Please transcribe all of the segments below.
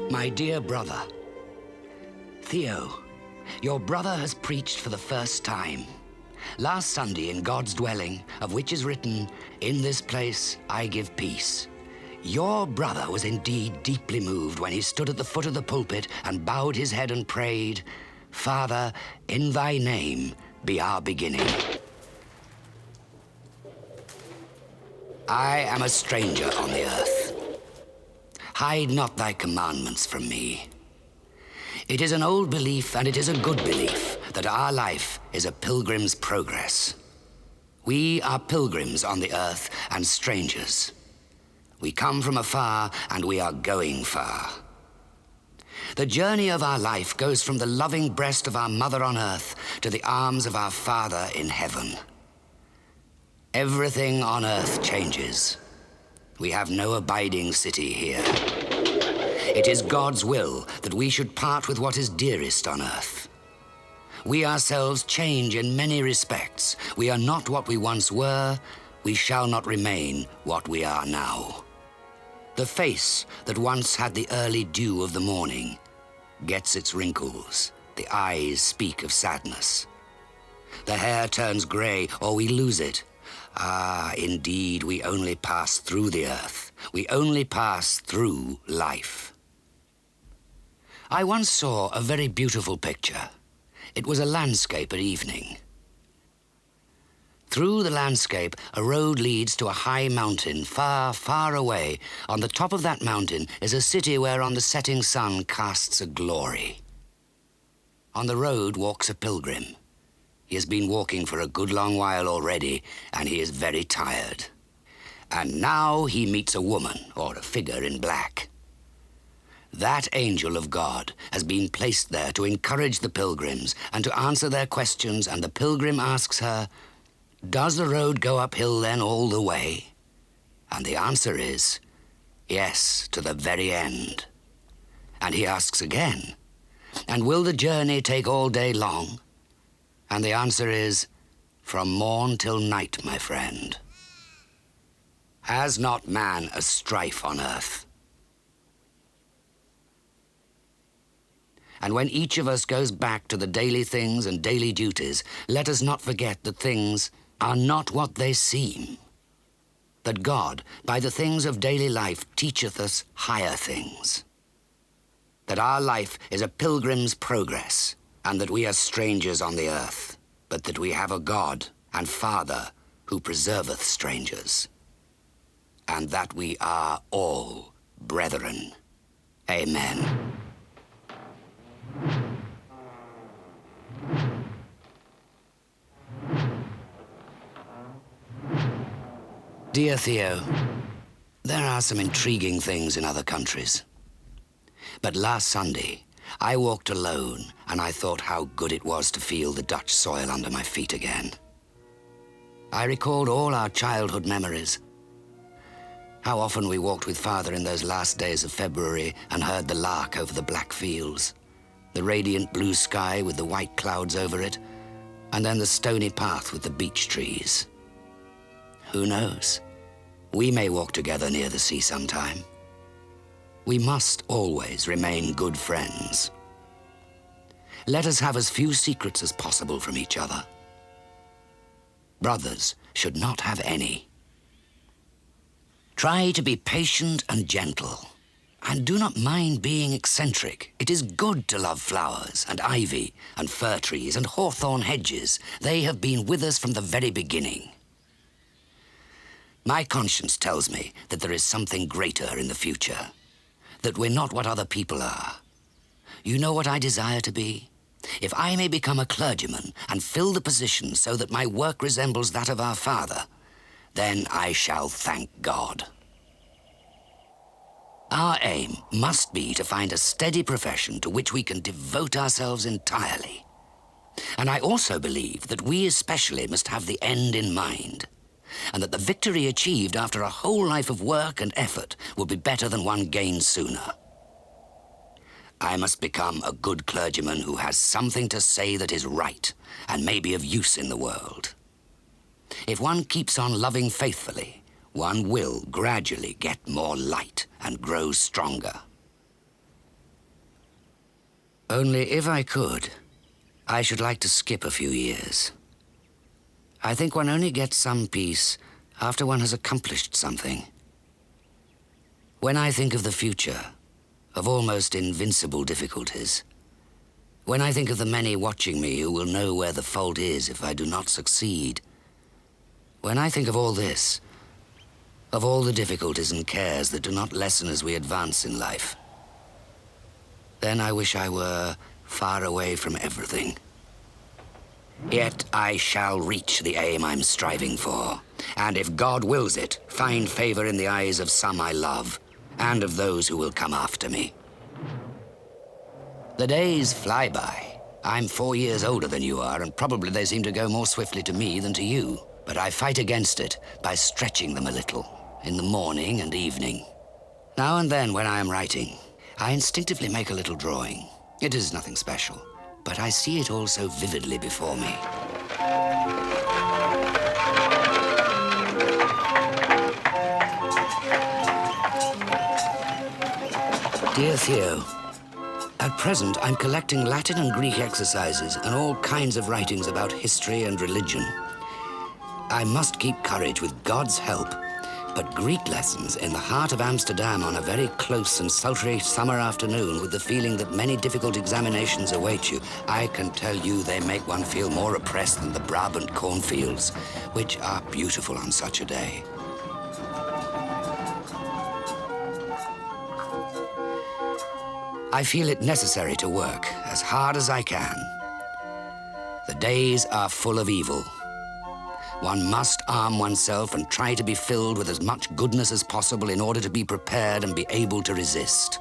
My dear brother, Theo, your brother has preached for the first time. Last Sunday in God's dwelling, of which is written, "In this place I give peace." Your brother was indeed deeply moved when he stood at the foot of the pulpit and bowed his head and prayed, "Father, in thy name be our beginning." I am a stranger on the earth. Hide not thy commandments from me. It is an old belief, and it is a good belief, that our life is a pilgrim's progress. We are pilgrims on the earth and strangers. We come from afar, and we are going far. The journey of our life goes from the loving breast of our mother on earth to the arms of our Father in heaven. Everything on earth changes. We have no abiding city here. It is God's will that we should part with what is dearest on earth. We ourselves change in many respects. We are not what we once were. We shall not remain what we are now. The face that once had the early dew of the morning gets its wrinkles. The eyes speak of sadness. The hair turns gray, or we lose it. Ah, indeed, we only pass through the earth. We only pass through life. I once saw a very beautiful picture. It was a landscape at evening. Through the landscape, a road leads to a high mountain, far, far away. On the top of that mountain is a city whereon the setting sun casts a glory. On the road walks a pilgrim. He has been walking for a good long while already, and he is very tired. And now he meets a woman, or a figure in black. That angel of God has been placed there to encourage the pilgrims and to answer their questions, and the pilgrim asks her, "Does the road go uphill then all the way?" And the answer is, yes, to the very end. And he asks again, "And will the journey take all day long?" And the answer is, "From morn till night, my friend." Has not man a strife on earth? And when each of us goes back to the daily things and daily duties, let us not forget that things are not what they seem. That God, by the things of daily life, teacheth us higher things. That our life is a pilgrim's progress, and that we are strangers on the earth, but that we have a God and Father who preserveth strangers, and that we are all brethren. Amen. Dear Theo, there are some intriguing things in other countries. But last Sunday, I walked alone, and I thought how good it was to feel the Dutch soil under my feet again. I recalled all our childhood memories. How often we walked with Father in those last days of February and heard the lark over the black fields, the radiant blue sky with the white clouds over it, and then the stony path with the beech trees. Who knows? We may walk together near the sea sometime. We must always remain good friends. Let us have as few secrets as possible from each other. Brothers should not have any. Try to be patient and gentle, and do not mind being eccentric. It is good to love flowers and ivy and fir trees and hawthorn hedges. They have been with us from the very beginning. My conscience tells me that there is something greater in the future, that we're not what other people are. You know what I desire to be? If I may become a clergyman and fill the position so that my work resembles that of our Father, then I shall thank God. Our aim must be to find a steady profession to which we can devote ourselves entirely. And I also believe that we especially must have the end in mind, and that the victory achieved after a whole life of work and effort will be better than one gained sooner. I must become a good clergyman who has something to say that is right and may be of use in the world. If one keeps on loving faithfully, one will gradually get more light and grow stronger. Only if I could, I should like to skip a few years. I think one only gets some peace after one has accomplished something. When I think of the future, of almost invincible difficulties, when I think of the many watching me who will know where the fault is if I do not succeed, when I think of all this, of all the difficulties and cares that do not lessen as we advance in life, then I wish I were far away from everything. Yet I shall reach the aim I'm striving for, and if God wills it, find favor in the eyes of some I love, and of those who will come after me. The days fly by. I'm 4 years older than you are, and probably they seem to go more swiftly to me than to you. But I fight against it by stretching them a little, in the morning and evening. Now and then when I am writing, I instinctively make a little drawing. It is nothing special, but I see it all so vividly before me. Dear Theo, at present I'm collecting Latin and Greek exercises and all kinds of writings about history and religion. I must keep courage with God's help, but Greek lessons in the heart of Amsterdam on a very close and sultry summer afternoon with the feeling that many difficult examinations await you, I can tell you they make one feel more oppressed than the Brabant cornfields, which are beautiful on such a day. I feel it necessary to work as hard as I can. The days are full of evil. One must arm oneself and try to be filled with as much goodness as possible in order to be prepared and be able to resist.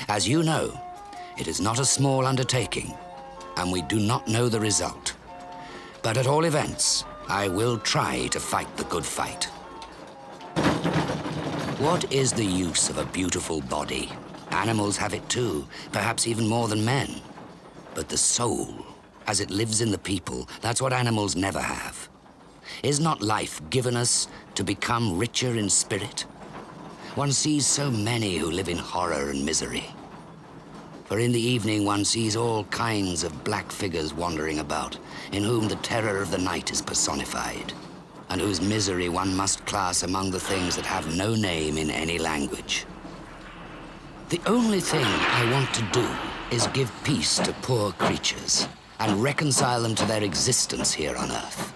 As you know, it is not a small undertaking, and we do not know the result. But at all events, I will try to fight the good fight. What is the use of a beautiful body? Animals have it too, perhaps even more than men. But the soul, as it lives in the people, that's what animals never have. Is not life given us to become richer in spirit? One sees so many who live in horror and misery. For in the evening one sees all kinds of black figures wandering about, in whom the terror of the night is personified, and whose misery one must class among the things that have no name in any language. The only thing I want to do is give peace to poor creatures and reconcile them to their existence here on earth.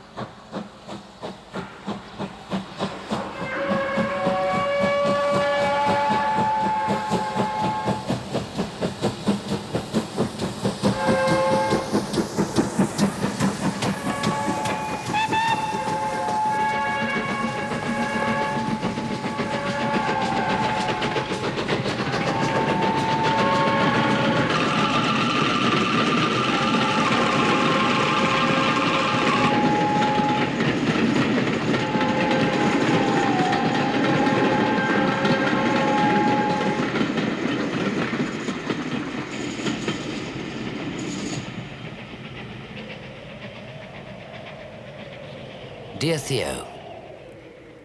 Dear Theo,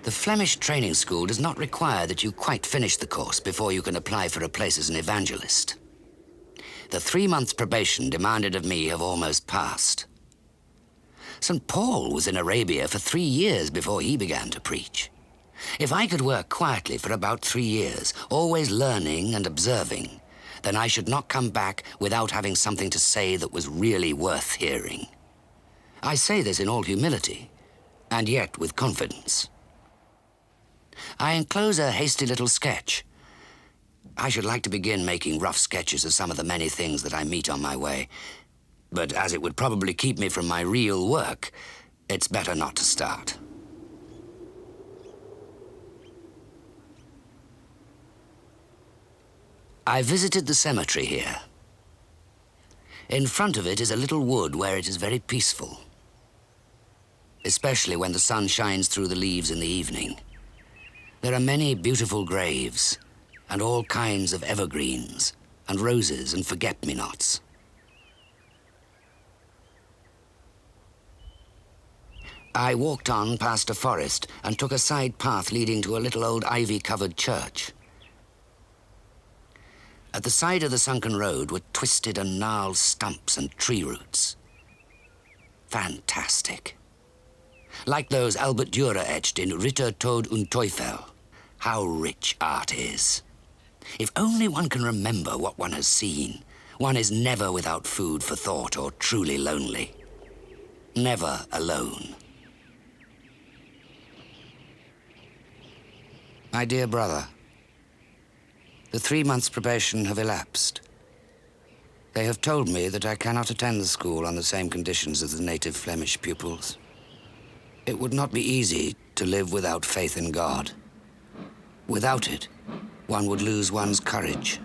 the Flemish training school does not require that you quite finish the course before you can apply for a place as an evangelist. The 3 months probation demanded of me have almost passed. St. Paul was in Arabia for 3 years before he began to preach. If I could work quietly for about 3 years, always learning and observing, then I should not come back without having something to say that was really worth hearing. I say this in all humility, and yet with confidence. I enclose a hasty little sketch. I should like to begin making rough sketches of some of the many things that I meet on my way, but as it would probably keep me from my real work, it's better not to start. I visited the cemetery here. In front of it is a little wood where it is very peaceful, especially when the sun shines through the leaves in the evening. There are many beautiful graves, and all kinds of evergreens, and roses and forget-me-nots. I walked on past a forest and took a side path leading to a little old ivy-covered church. At the side of the sunken road were twisted and gnarled stumps and tree roots. Fantastic. Like those Albert Dürer etched in Ritter, Tod und Teufel. How rich art is. If only one can remember what one has seen, one is never without food for thought or truly lonely. Never alone. My dear brother, the 3 months' probation have elapsed. They have told me that I cannot attend the school on the same conditions as the native Flemish pupils. It would not be easy to live without faith in God. Without it, one would lose one's courage.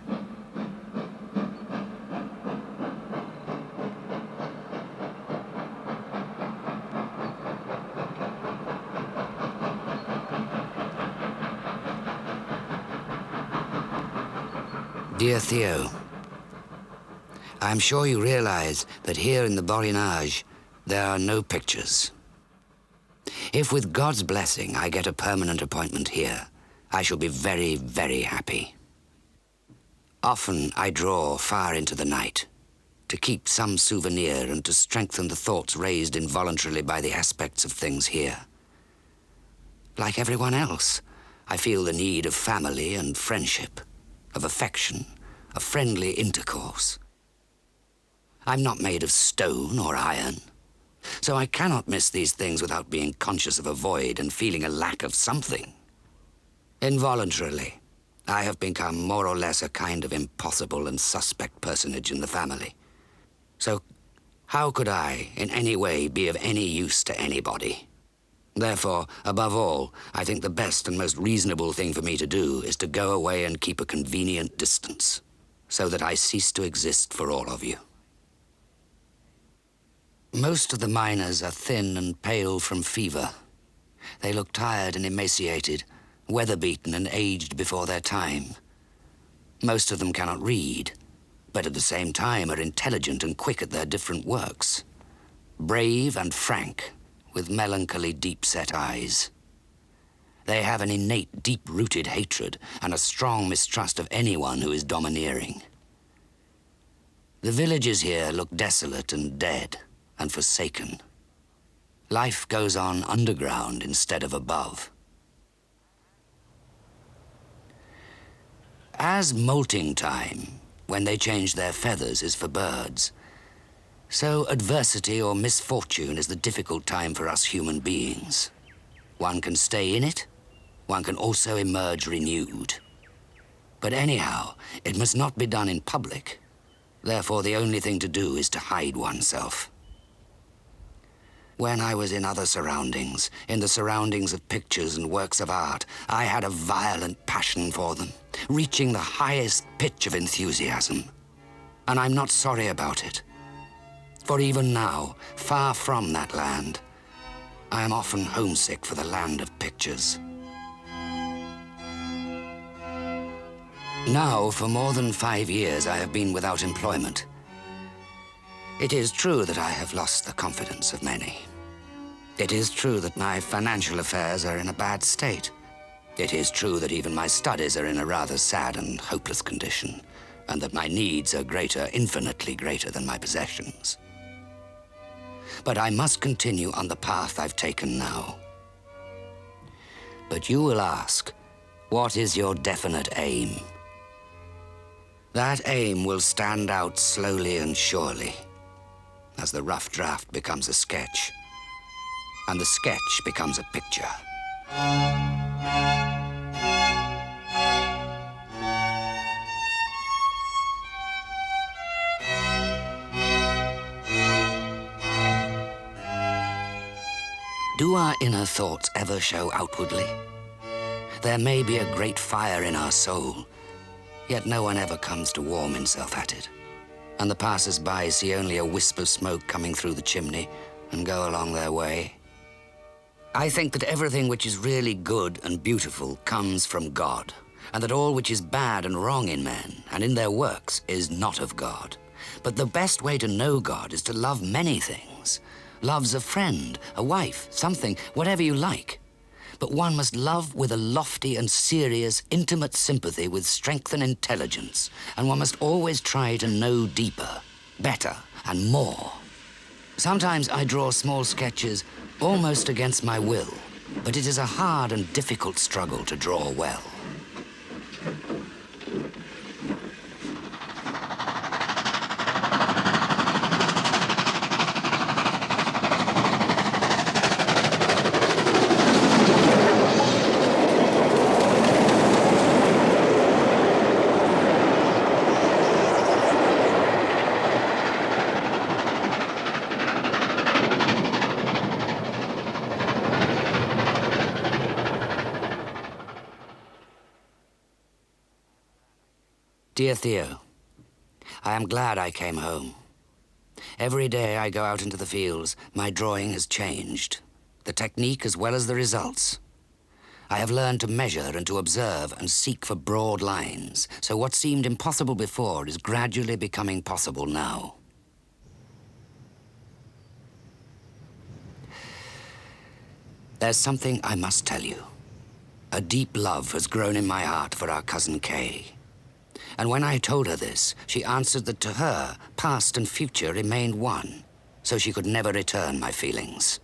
Dear Theo, I am sure you realize that here in the Borinage, there are no pictures. If with God's blessing I get a permanent appointment here, I shall be very, very happy. Often I draw far into the night to keep some souvenir and to strengthen the thoughts raised involuntarily by the aspects of things here. Like everyone else, I feel the need of family and friendship, of affection, of friendly intercourse. I'm not made of stone or iron, so I cannot miss these things without being conscious of a void and feeling a lack of something. Involuntarily, I have become more or less a kind of impossible and suspect personage in the family. So how could I, in any way, be of any use to anybody? Therefore, above all, I think the best and most reasonable thing for me to do is to go away and keep a convenient distance, so that I cease to exist for all of you. Most of the miners are thin and pale from fever. They look tired and emaciated, weather-beaten and aged before their time. Most of them cannot read, but at the same time are intelligent and quick at their different works. Brave and frank, with melancholy deep-set eyes. They have an innate, deep-rooted hatred and a strong mistrust of anyone who is domineering. The villages here look desolate and dead and forsaken. Life goes on underground instead of above. As molting time, when they change their feathers, is for birds, so adversity or misfortune is the difficult time for us human beings. One can stay in it, one can also emerge renewed. But anyhow, it must not be done in public. Therefore, the only thing to do is to hide oneself. When I was in other surroundings, in the surroundings of pictures and works of art, I had a violent passion for them, reaching the highest pitch of enthusiasm. And I'm not sorry about it. For even now, far from that land, I am often homesick for the land of pictures. Now, for more than 5 years, I have been without employment. It is true that I have lost the confidence of many. It is true that my financial affairs are in a bad state. It is true that even my studies are in a rather sad and hopeless condition, and that my needs are greater, infinitely greater than my possessions. But I must continue on the path I've taken now. But you will ask, what is your definite aim? That aim will stand out slowly and surely, as the rough draft becomes a sketch, and the sketch becomes a picture. Do our inner thoughts ever show outwardly? There may be a great fire in our soul, yet no one ever comes to warm himself at it. And the passers-by see only a wisp of smoke coming through the chimney and go along their way. I think that everything which is really good and beautiful comes from God, and that all which is bad and wrong in men and in their works is not of God. But the best way to know God is to love many things. Love's a friend, a wife, something, whatever you like. But one must love with a lofty and serious, intimate sympathy with strength and intelligence, and one must always try to know deeper, better, and more. Sometimes I draw small sketches almost against my will, but it is a hard and difficult struggle to draw well. Dear Theo, I am glad I came home. Every day I go out into the fields, my drawing has changed, the technique as well as the results. I have learned to measure and to observe and seek for broad lines, so what seemed impossible before is gradually becoming possible now. There's something I must tell you. A deep love has grown in my heart for our cousin Kay. And when I told her this, she answered that to her, past and future remained one, so she could never return my feelings.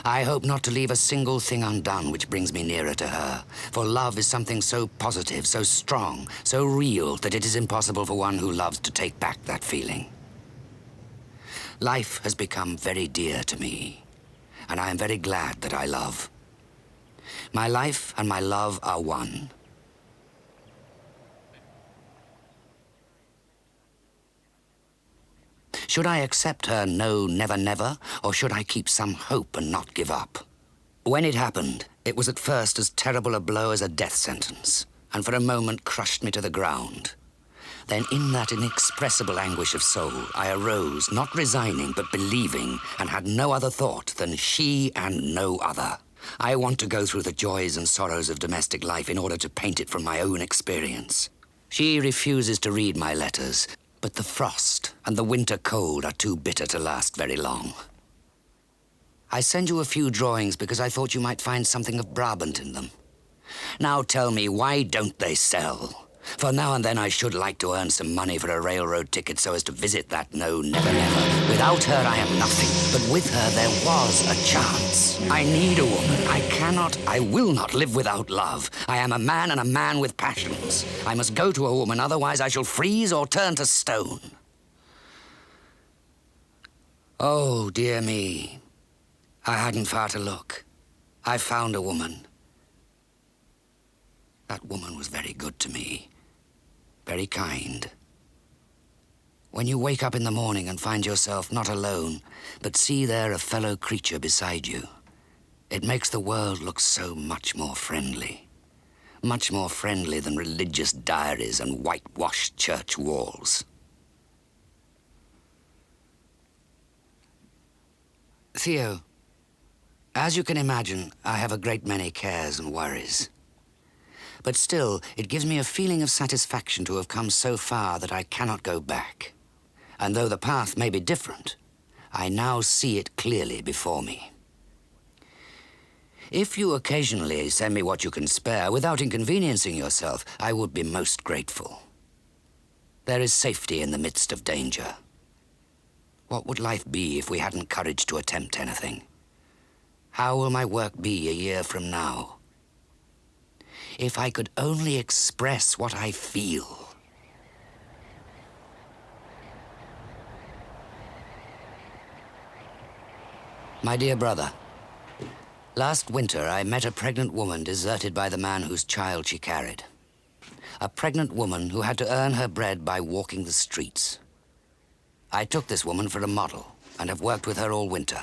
I hope not to leave a single thing undone which brings me nearer to her, for love is something so positive, so strong, so real, that it is impossible for one who loves to take back that feeling. Life has become very dear to me, and I am very glad that I love. My life and my love are one. Should I accept her no, never, never, or should I keep some hope and not give up? When it happened, it was at first as terrible a blow as a death sentence, and for a moment crushed me to the ground. Then in that inexpressible anguish of soul, I arose, not resigning, but believing, and had no other thought than she and no other. I want to go through the joys and sorrows of domestic life in order to paint it from my own experience. She refuses to read my letters, but the frost and the winter cold are too bitter to last very long. I send you a few drawings because I thought you might find something of Brabant in them. Now tell me, why don't they sell? For now and then I should like to earn some money for a railroad ticket so as to visit that no, never, never. Without her I am nothing, but with her there was a chance. I need a woman. I will not live without love. I am a man and a man with passions. I must go to a woman, otherwise I shall freeze or turn to stone. Oh, dear me. I hadn't far to look. I found a woman. That woman was very good to me. Very kind. When you wake up in the morning and find yourself not alone, but see there a fellow creature beside you, it makes the world look so much more friendly. Much more friendly than religious diaries and whitewashed church walls. Theo, as you can imagine, I have a great many cares and worries. But still, it gives me a feeling of satisfaction to have come so far that I cannot go back. And though the path may be different, I now see it clearly before me. If you occasionally send me what you can spare without inconveniencing yourself, I would be most grateful. There is safety in the midst of danger. What would life be if we hadn't courage to attempt anything? How will my work be a year from now? If I could only express what I feel. My dear brother, last winter I met a pregnant woman deserted by the man whose child she carried. A pregnant woman who had to earn her bread by walking the streets. I took this woman for a model and have worked with her all winter.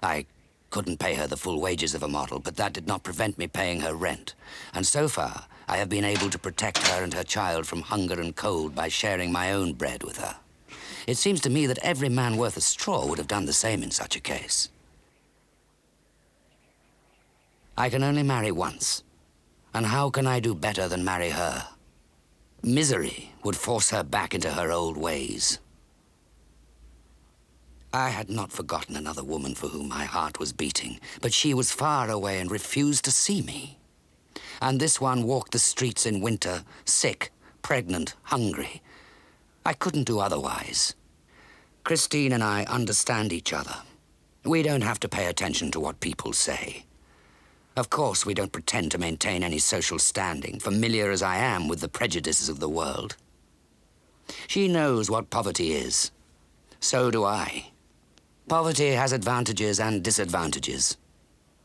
I couldn't pay her the full wages of a model, but that did not prevent me paying her rent. And so far, I have been able to protect her and her child from hunger and cold by sharing my own bread with her. It seems to me that every man worth a straw would have done the same in such a case. I can only marry once, and how can I do better than marry her? Misery would force her back into her old ways. I had not forgotten another woman for whom my heart was beating, but she was far away and refused to see me. And this one walked the streets in winter, sick, pregnant, hungry. I couldn't do otherwise. Christine and I understand each other. We don't have to pay attention to what people say. Of course, we don't pretend to maintain any social standing, familiar as I am with the prejudices of the world. She knows what poverty is. So do I. Poverty has advantages and disadvantages.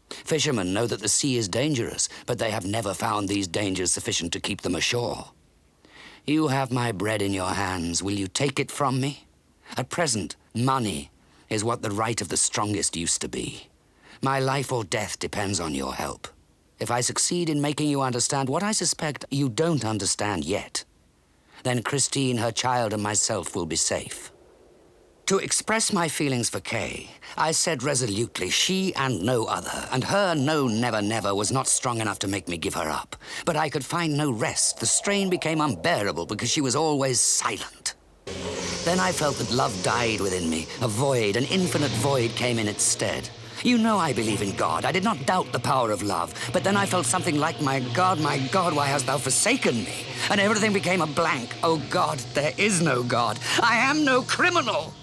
Fishermen know that the sea is dangerous, but they have never found these dangers sufficient to keep them ashore. You have my bread in your hands. Will you take it from me? At present, money is what the right of the strongest used to be. My life or death depends on your help. If I succeed in making you understand what I suspect you don't understand yet, then Christine, her child, and myself will be safe. To express my feelings for Kay, I said resolutely she and no other, and her no, never, never was not strong enough to make me give her up. But I could find no rest. The strain became unbearable because she was always silent. Then I felt that love died within me. A void, an infinite void came in its stead. You know I believe in God. I did not doubt the power of love. But then I felt something like, my God, why hast thou forsaken me? And everything became a blank. Oh God, there is no God. I am no criminal.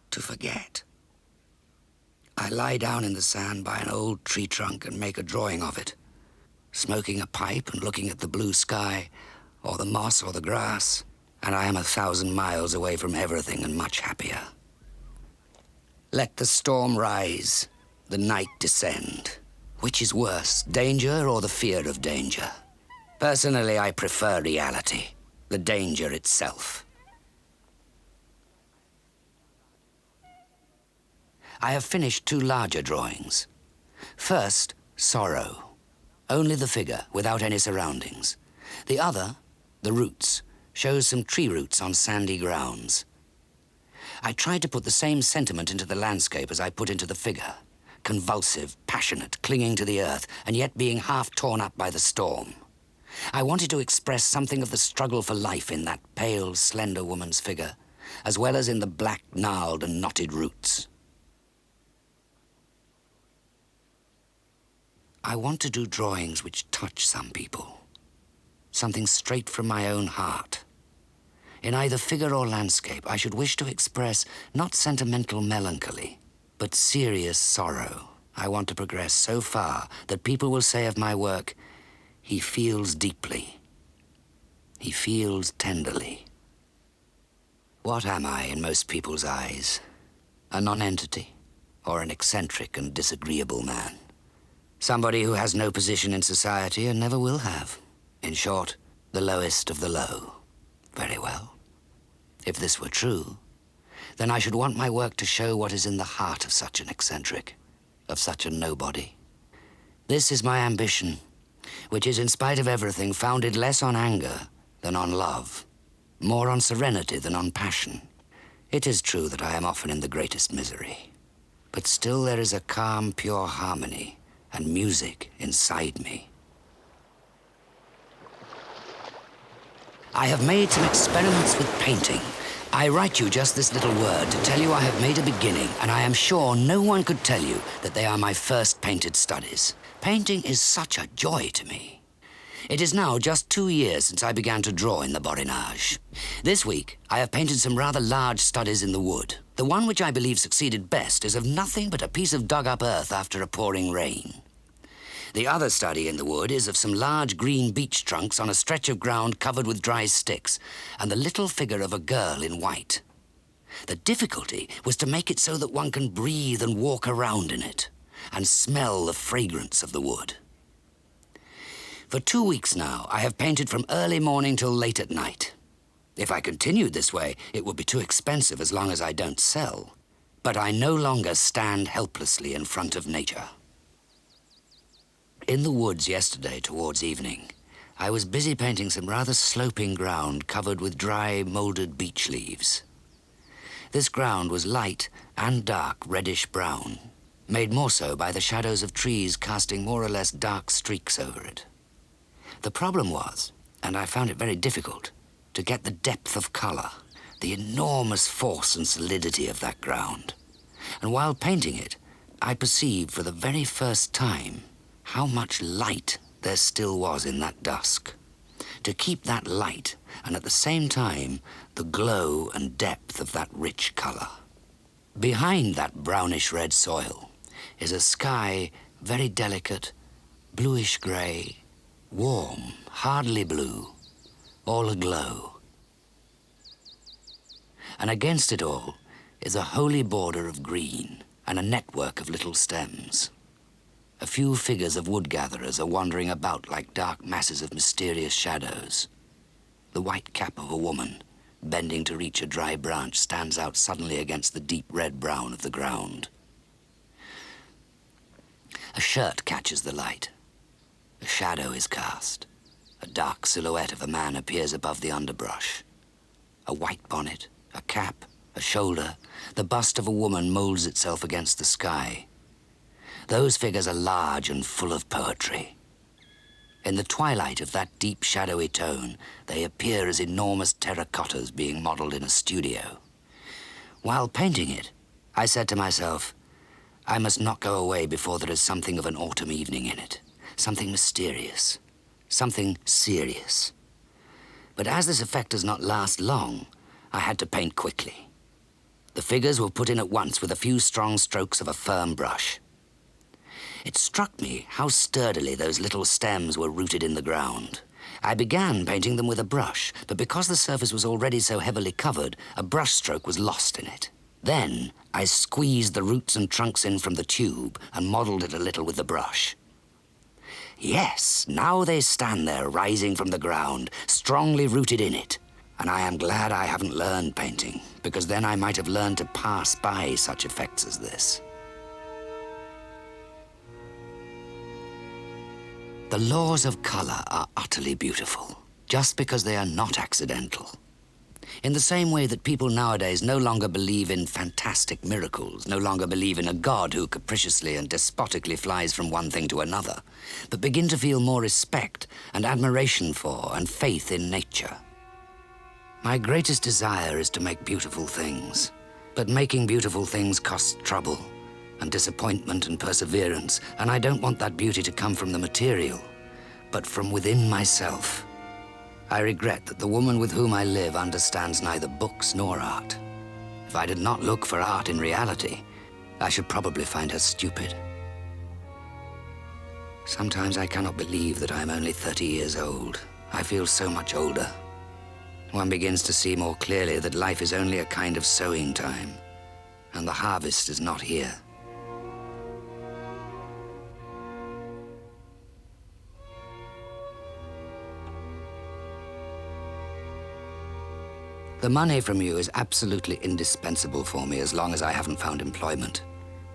To forget. I lie down in the sand by an old tree trunk and make a drawing of it, smoking a pipe and looking at the blue sky, or the moss or the grass, and I am 1,000 miles away from everything and much happier. Let the storm rise, the night descend. Which is worse, danger or the fear of danger? Personally, I prefer reality, the danger itself. I have finished 2 larger drawings. First, sorrow. Only the figure, without any surroundings. The other, the roots, shows some tree roots on sandy grounds. I tried to put the same sentiment into the landscape as I put into the figure. Convulsive, passionate, clinging to the earth, and yet being half torn up by the storm. I wanted to express something of the struggle for life in that pale, slender woman's figure, as well as in the black, gnarled and knotted roots. I want to do drawings which touch some people. Something straight from my own heart. In either figure or landscape, I should wish to express not sentimental melancholy, but serious sorrow. I want to progress so far that people will say of my work, he feels deeply. He feels tenderly. What am I in most people's eyes? A nonentity or an eccentric and disagreeable man? Somebody who has no position in society and never will have. In short, the lowest of the low. Very well. If this were true, then I should want my work to show what is in the heart of such an eccentric, of such a nobody. This is my ambition, which is, in spite of everything, founded less on anger than on love, more on serenity than on passion. It is true that I am often in the greatest misery, but still there is a calm, pure harmony and music inside me. I have made some experiments with painting. I write you just this little word to tell you I have made a beginning, and I am sure no one could tell you that they are my first painted studies. Painting is such a joy to me. It is now just 2 years since I began to draw in the Borinage. This week, I have painted some rather large studies in the wood. The one which I believe succeeded best is of nothing but a piece of dug-up earth after a pouring rain. The other study in the wood is of some large green beech trunks on a stretch of ground covered with dry sticks, and the little figure of a girl in white. The difficulty was to make it so that one can breathe and walk around in it, and smell the fragrance of the wood. For 2 weeks now, I have painted from early morning till late at night. If I continued this way, it would be too expensive as long as I don't sell. But I no longer stand helplessly in front of nature. In the woods yesterday towards evening, I was busy painting some rather sloping ground covered with dry, molded beech leaves. This ground was light and dark reddish-brown, made more so by the shadows of trees casting more or less dark streaks over it. The problem was, and I found it very difficult, to get the depth of color, the enormous force and solidity of that ground. And while painting it, I perceived for the very first time how much light there still was in that dusk. To keep that light, and at the same time, the glow and depth of that rich color. Behind that brownish-red soil is a sky very delicate, bluish-gray, warm, hardly blue, all aglow. And against it all is a holy border of green and a network of little stems. A few figures of wood-gatherers are wandering about like dark masses of mysterious shadows. The white cap of a woman, bending to reach a dry branch, stands out suddenly against the deep red-brown of the ground. A shirt catches the light. A shadow is cast. A dark silhouette of a man appears above the underbrush. A white bonnet, a cap, a shoulder, the bust of a woman molds itself against the sky. Those figures are large and full of poetry. In the twilight of that deep, shadowy tone, they appear as enormous terracottas being modeled in a studio. While painting it, I said to myself, I must not go away before there is something of an autumn evening in it, something mysterious, something serious. But as this effect does not last long, I had to paint quickly. The figures were put in at once with a few strong strokes of a firm brush. It struck me how sturdily those little stems were rooted in the ground. I began painting them with a brush, but because the surface was already so heavily covered, a brush stroke was lost in it. Then I squeezed the roots and trunks in from the tube and modelled it a little with the brush. Yes, now they stand there rising from the ground, strongly rooted in it. And I am glad I haven't learned painting, because then I might have learned to pass by such effects as this. The laws of color are utterly beautiful, just because they are not accidental. In the same way that people nowadays no longer believe in fantastic miracles, no longer believe in a God who capriciously and despotically flies from one thing to another, but begin to feel more respect and admiration for and faith in nature. My greatest desire is to make beautiful things, but making beautiful things costs trouble and disappointment and perseverance, and I don't want that beauty to come from the material, but from within myself. I regret that the woman with whom I live understands neither books nor art. If I did not look for art in reality, I should probably find her stupid. Sometimes I cannot believe that I am only 30 years old. I feel so much older. One begins to see more clearly that life is only a kind of sowing time, and the harvest is not here. The money from you is absolutely indispensable for me as long as I haven't found employment.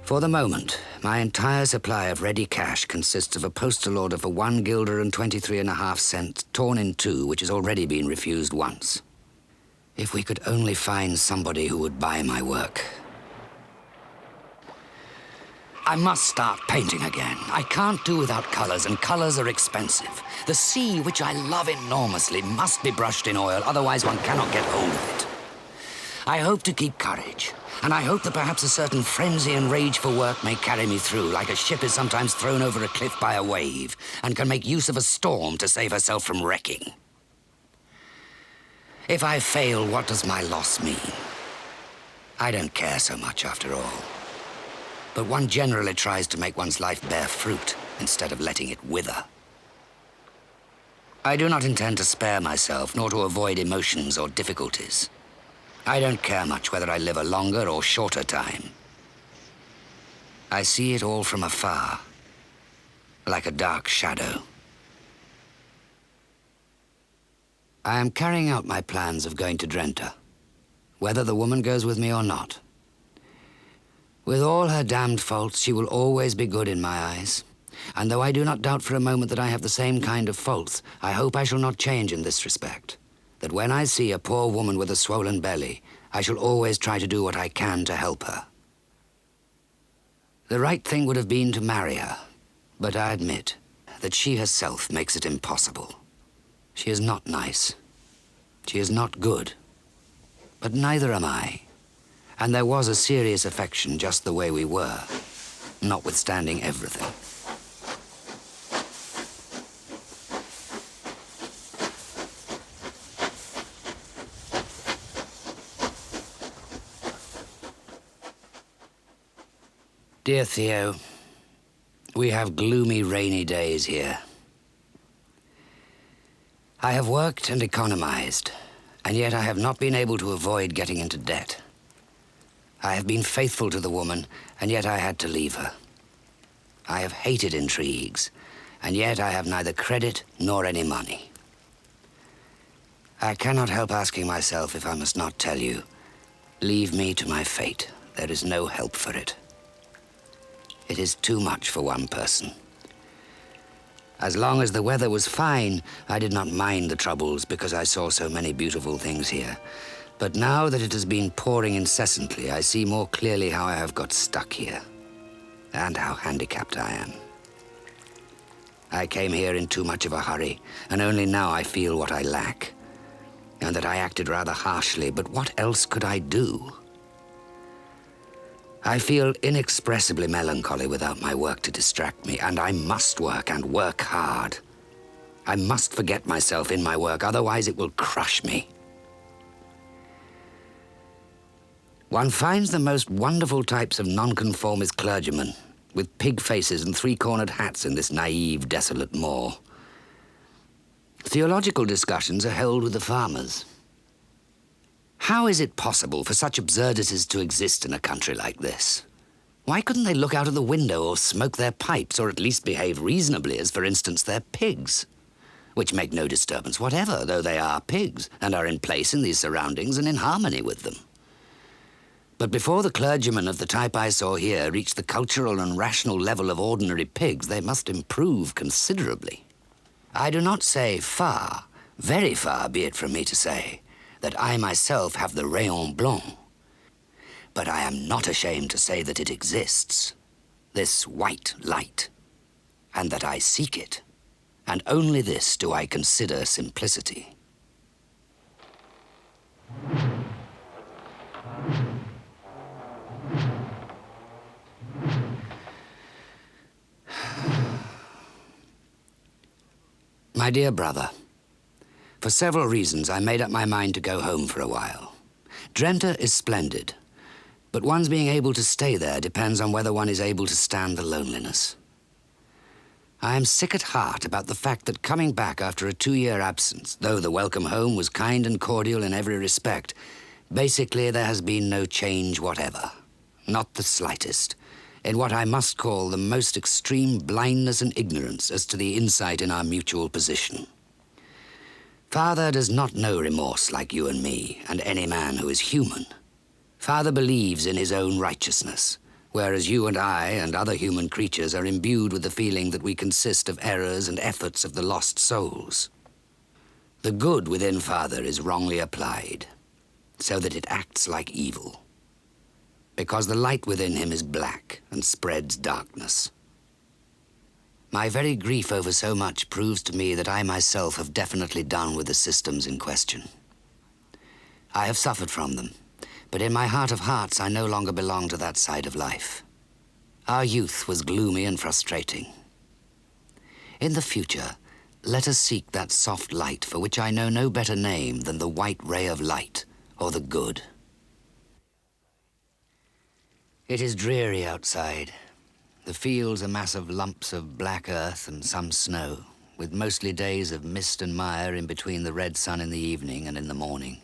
For the moment, my entire supply of ready cash consists of a postal order for 1 guilder and 23.5 cents, torn in two, which has already been refused once. If we could only find somebody who would buy my work. I must start painting again. I can't do without colors, and colors are expensive. The sea, which I love enormously, must be brushed in oil, otherwise one cannot get hold of it. I hope to keep courage, and I hope that perhaps a certain frenzy and rage for work may carry me through, like a ship is sometimes thrown over a cliff by a wave, and can make use of a storm to save herself from wrecking. If I fail, what does my loss mean? I don't care so much after all. But one generally tries to make one's life bear fruit instead of letting it wither. I do not intend to spare myself, nor to avoid emotions or difficulties. I don't care much whether I live a longer or shorter time. I see it all from afar, like a dark shadow. I am carrying out my plans of going to Drenthe, whether the woman goes with me or not. With all her damned faults, she will always be good in my eyes. And though I do not doubt for a moment that I have the same kind of faults, I hope I shall not change in this respect. That when I see a poor woman with a swollen belly, I shall always try to do what I can to help her. The right thing would have been to marry her, but I admit that she herself makes it impossible. She is not nice. She is not good, but neither am I. And there was a serious affection just the way we were, notwithstanding everything. Dear Theo, we have gloomy, rainy days here. I have worked and economized, and yet I have not been able to avoid getting into debt. I have been faithful to the woman, and yet I had to leave her. I have hated intrigues, and yet I have neither credit nor any money. I cannot help asking myself if I must not tell you, leave me to my fate. There is no help for it. It is too much for one person. As long as the weather was fine, I did not mind the troubles because I saw so many beautiful things here. But now that it has been pouring incessantly, I see more clearly how I have got stuck here, and how handicapped I am. I came here in too much of a hurry, and only now I feel what I lack, and that I acted rather harshly, but what else could I do? I feel inexpressibly melancholy without my work to distract me, and I must work, and work hard. I must forget myself in my work, otherwise it will crush me. One finds the most wonderful types of nonconformist clergymen, with pig faces and three-cornered hats in this naive, desolate moor. Theological discussions are held with the farmers. How is it possible for such absurdities to exist in a country like this? Why couldn't they look out of the window or smoke their pipes, or at least behave reasonably as, for instance, their pigs, which make no disturbance whatever, though they are pigs, and are in place in these surroundings and in harmony with them? But before the clergymen of the type I saw here reach the cultural and rational level of ordinary pigs, they must improve considerably. I do not say far, very far be it from me to say, that I myself have the rayon blanc. But I am not ashamed to say that it exists, this white light, and that I seek it, and only this do I consider simplicity. My dear brother, for several reasons, I made up my mind to go home for a while. Drenthe is splendid, but one's being able to stay there depends on whether one is able to stand the loneliness. I am sick at heart about the fact that coming back after a 2-year absence, though the welcome home was kind and cordial in every respect, basically there has been no change whatever, not the slightest, in what I must call the most extreme blindness and ignorance as to the insight in our mutual position. Father does not know remorse like you and me, and any man who is human. Father believes in his own righteousness, whereas you and I and other human creatures are imbued with the feeling that we consist of errors and efforts of the lost souls. The good within Father is wrongly applied, so that it acts like evil, because the light within him is black and spreads darkness. My very grief over so much proves to me that I myself have definitely done with the systems in question. I have suffered from them, but in my heart of hearts I no longer belong to that side of life. Our youth was gloomy and frustrating. In the future, let us seek that soft light for which I know no better name than the white ray of light, or the good. It is dreary outside. The fields a mass of lumps of black earth and some snow, with mostly days of mist and mire in between the red sun in the evening and in the morning.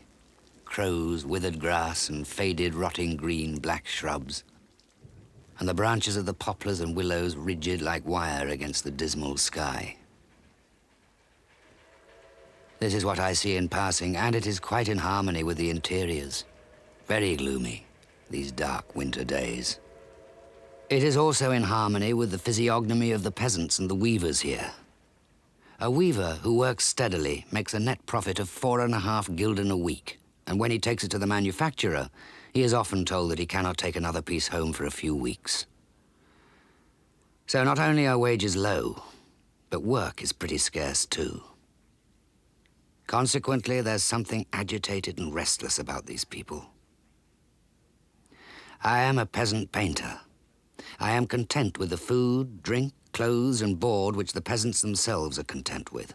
Crows, withered grass, and faded, rotting green black shrubs, and the branches of the poplars and willows rigid like wire against the dismal sky. This is what I see in passing, and it is quite in harmony with the interiors. Very gloomy, these dark winter days. It is also in harmony with the physiognomy of the peasants and the weavers here. A weaver who works steadily makes a net profit of 4.5 gulden a week, and when he takes it to the manufacturer, he is often told that he cannot take another piece home for a few weeks. So not only are wages low, but work is pretty scarce too. Consequently, there's something agitated and restless about these people. I am a peasant painter. I am content with the food, drink, clothes, and board which the peasants themselves are content with.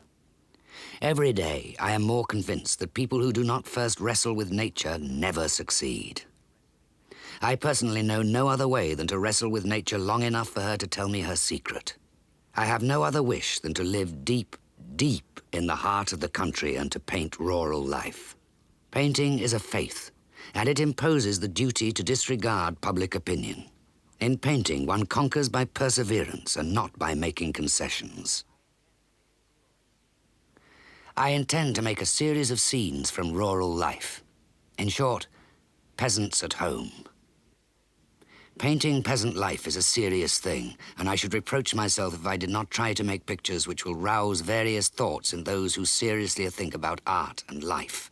Every day, I am more convinced that people who do not first wrestle with nature never succeed. I personally know no other way than to wrestle with nature long enough for her to tell me her secret. I have no other wish than to live deep, deep in the heart of the country and to paint rural life. Painting is a faith, and it imposes the duty to disregard public opinion. In painting, one conquers by perseverance and not by making concessions. I intend to make a series of scenes from rural life. In short, peasants at home. Painting peasant life is a serious thing, and I should reproach myself if I did not try to make pictures which will rouse various thoughts in those who seriously think about art and life.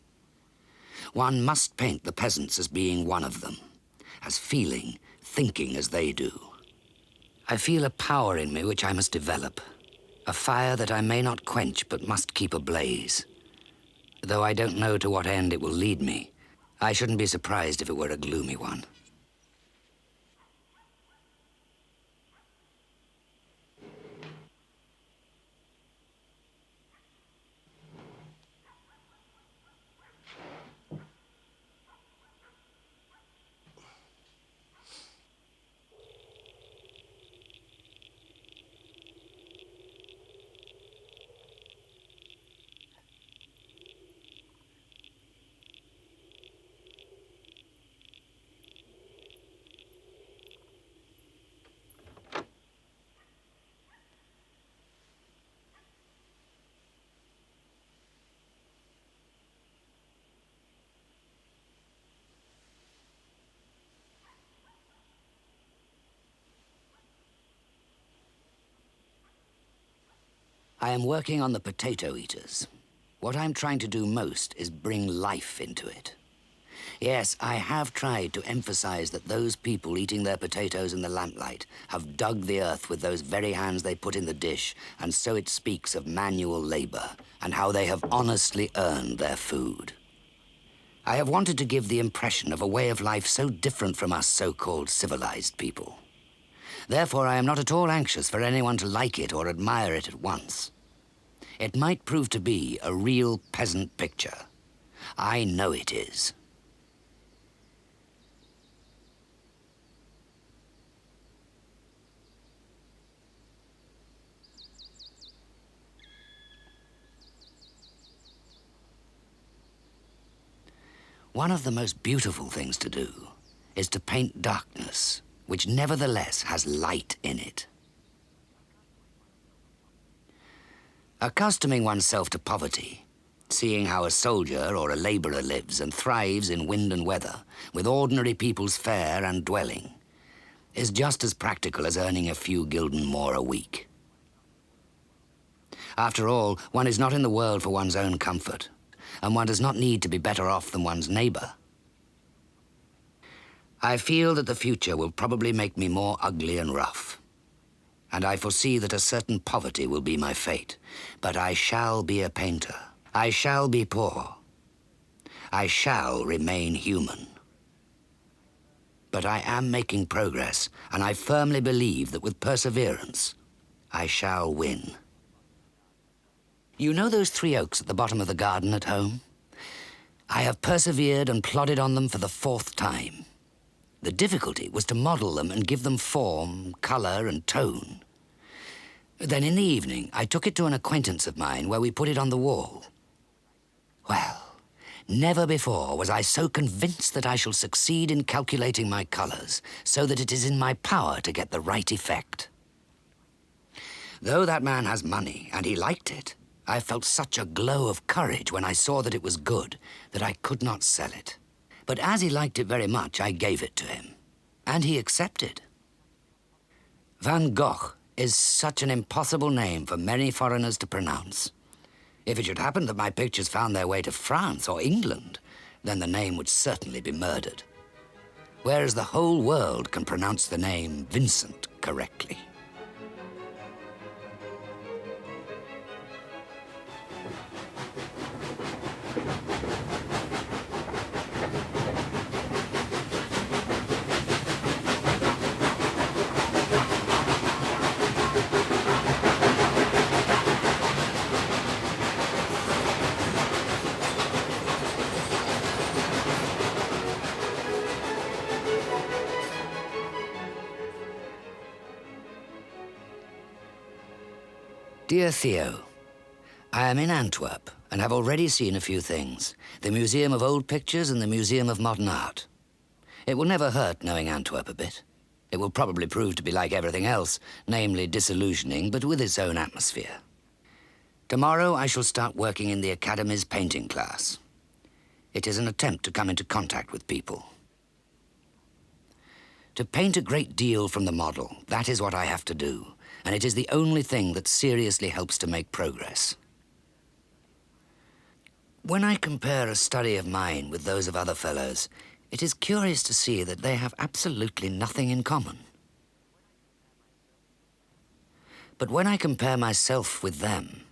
One must paint the peasants as being one of them, as feeling, thinking as they do. I feel a power in me which I must develop, a fire that I may not quench but must keep ablaze. Though I don't know to what end it will lead me, I shouldn't be surprised if it were a gloomy one. I am working on the potato eaters. What I'm trying to do most is bring life into it. Yes, I have tried to emphasize that those people eating their potatoes in the lamplight have dug the earth with those very hands they put in the dish, and so it speaks of manual labor and how they have honestly earned their food. I have wanted to give the impression of a way of life so different from us so-called civilized people. Therefore, I am not at all anxious for anyone to like it or admire it at once. It might prove to be a real peasant picture. I know it is. One of the most beautiful things to do is to paint darkness, which nevertheless has light in it. Accustoming oneself to poverty, seeing how a soldier or a laborer lives and thrives in wind and weather, with ordinary people's fare and dwelling, is just as practical as earning a few gulden more a week. After all, one is not in the world for one's own comfort, and one does not need to be better off than one's neighbor. I feel that the future will probably make me more ugly and rough, and I foresee that a certain poverty will be my fate. But I shall be a painter. I shall be poor. I shall remain human. But I am making progress, and I firmly believe that with perseverance, I shall win. You know those 3 oaks at the bottom of the garden at home? I have persevered and plodded on them for the 4th time. The difficulty was to model them and give them form, color, and tone. Then in the evening, I took it to an acquaintance of mine where we put it on the wall. Well, never before was I so convinced that I shall succeed in calculating my colors so that it is in my power to get the right effect. Though that man has money, and he liked it, I felt such a glow of courage when I saw that it was good that I could not sell it. But as he liked it very much, I gave it to him, and he accepted. Van Gogh is such an impossible name for many foreigners to pronounce. If it should happen that my pictures found their way to France or England, then the name would certainly be murdered. Whereas the whole world can pronounce the name Vincent correctly. Dear Theo, I am in Antwerp and have already seen a few things. The Museum of Old Pictures and the Museum of Modern Art. It will never hurt knowing Antwerp a bit. It will probably prove to be like everything else, namely disillusioning, but with its own atmosphere. Tomorrow I shall start working in the Academy's painting class. It is an attempt to come into contact with people. To paint a great deal from the model, that is what I have to do, and it is the only thing that seriously helps to make progress. When I compare a study of mine with those of other fellows, it is curious to see that they have absolutely nothing in common. But when I compare myself with them,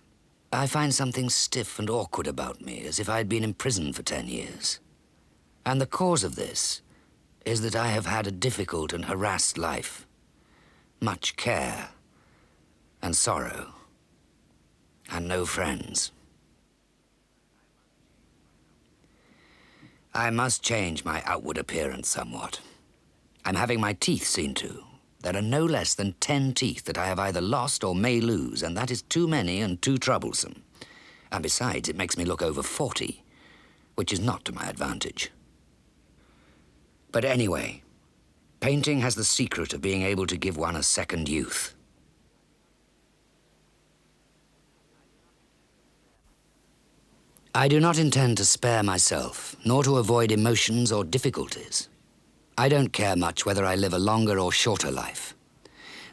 I find something stiff and awkward about me, as if I had been imprisoned for 10 years. And the cause of this is that I have had a difficult and harassed life. Much care and sorrow, and no friends. I must change my outward appearance somewhat. I'm having my teeth seen to. There are no less than 10 teeth that I have either lost or may lose, and that is too many and too troublesome. And besides, it makes me look over 40, which is not to my advantage. But anyway, painting has the secret of being able to give one a second youth. I do not intend to spare myself, nor to avoid emotions or difficulties. I don't care much whether I live a longer or shorter life.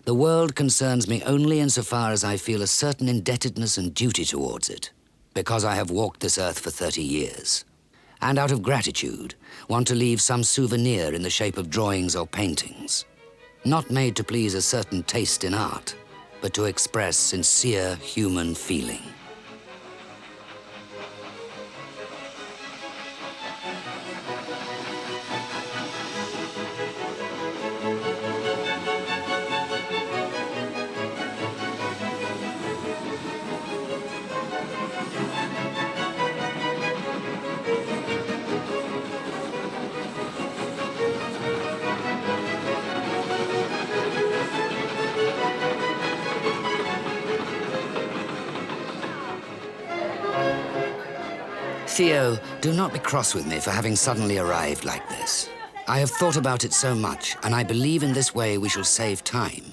The world concerns me only insofar as I feel a certain indebtedness and duty towards it, because I have walked this earth for 30 years, and out of gratitude want to leave some souvenir in the shape of drawings or paintings, not made to please a certain taste in art, but to express sincere human feeling. Theo, do not be cross with me for having suddenly arrived like this. I have thought about it so much, and I believe in this way we shall save time.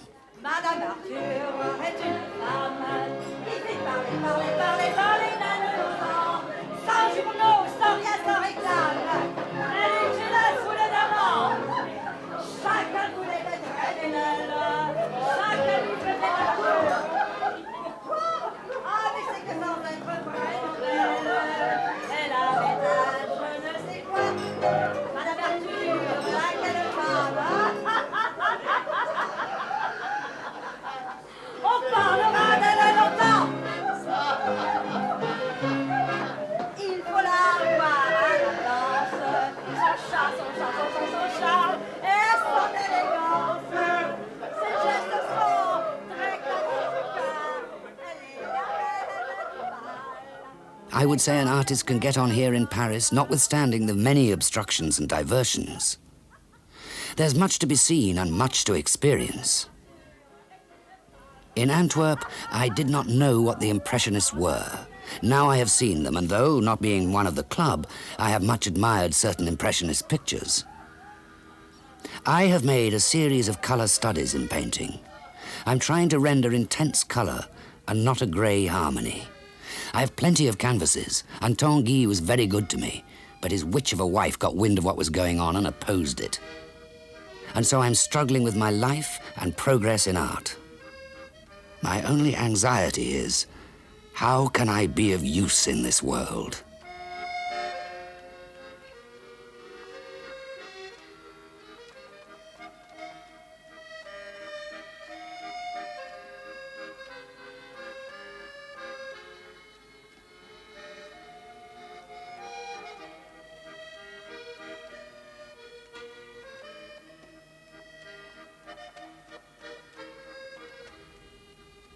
I would say an artist can get on here in Paris, notwithstanding the many obstructions and diversions. There's much to be seen and much to experience. In Antwerp, I did not know what the Impressionists were. Now I have seen them, and though not being one of the club, I have much admired certain Impressionist pictures. I have made a series of color studies in painting. I'm trying to render intense color and not a gray harmony. I have plenty of canvases, and Tanguy was very good to me, but his witch of a wife got wind of what was going on and opposed it. And so I'm struggling with my life and progress in art. My only anxiety is, how can I be of use in this world?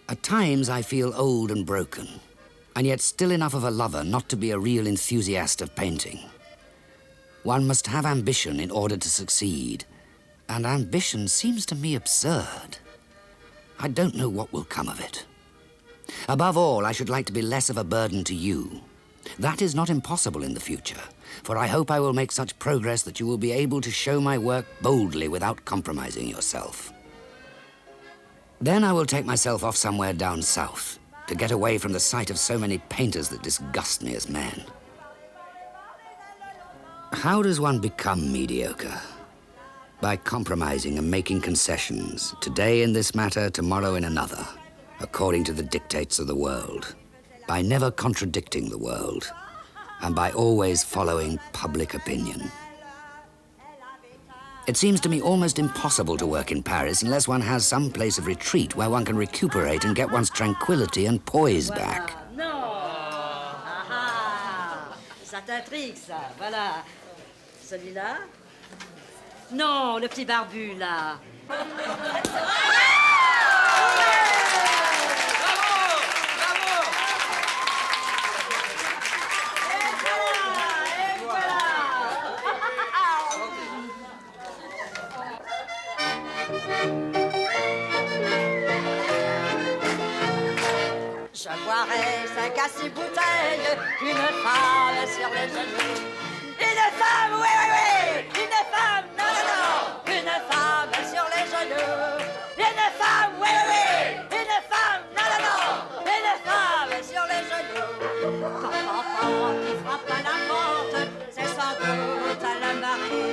At times I feel old and broken, and yet still enough of a lover not to be a real enthusiast of painting. One must have ambition in order to succeed, and ambition seems to me absurd. I don't know what will come of it. Above all, I should like to be less of a burden to you. That is not impossible in the future, for I hope I will make such progress that you will be able to show my work boldly without compromising yourself. Then I will take myself off somewhere down south, to get away from the sight of so many painters that disgust me as men. How does one become mediocre? By compromising and making concessions, today in this matter, tomorrow in another, according to the dictates of the world, by never contradicting the world, and by always following public opinion. It seems to me almost impossible to work in Paris unless one has some place of retreat where one can recuperate and get one's tranquility and poise back. Non. Ah, ça t'intrigue, ça. Voilà. Celui-là? Non, le petit barbu, là. Je boirai 5 à 6 bouteilles, une femme sur les genoux. Une femme, oui, oui, oui. Une femme, non, non, non. Une femme sur les genoux. Une femme, oui, oui, oui. Une femme, non, non, non. Une femme sur les genoux. Papa qui frappe à la porte, c'est sans doute le mari.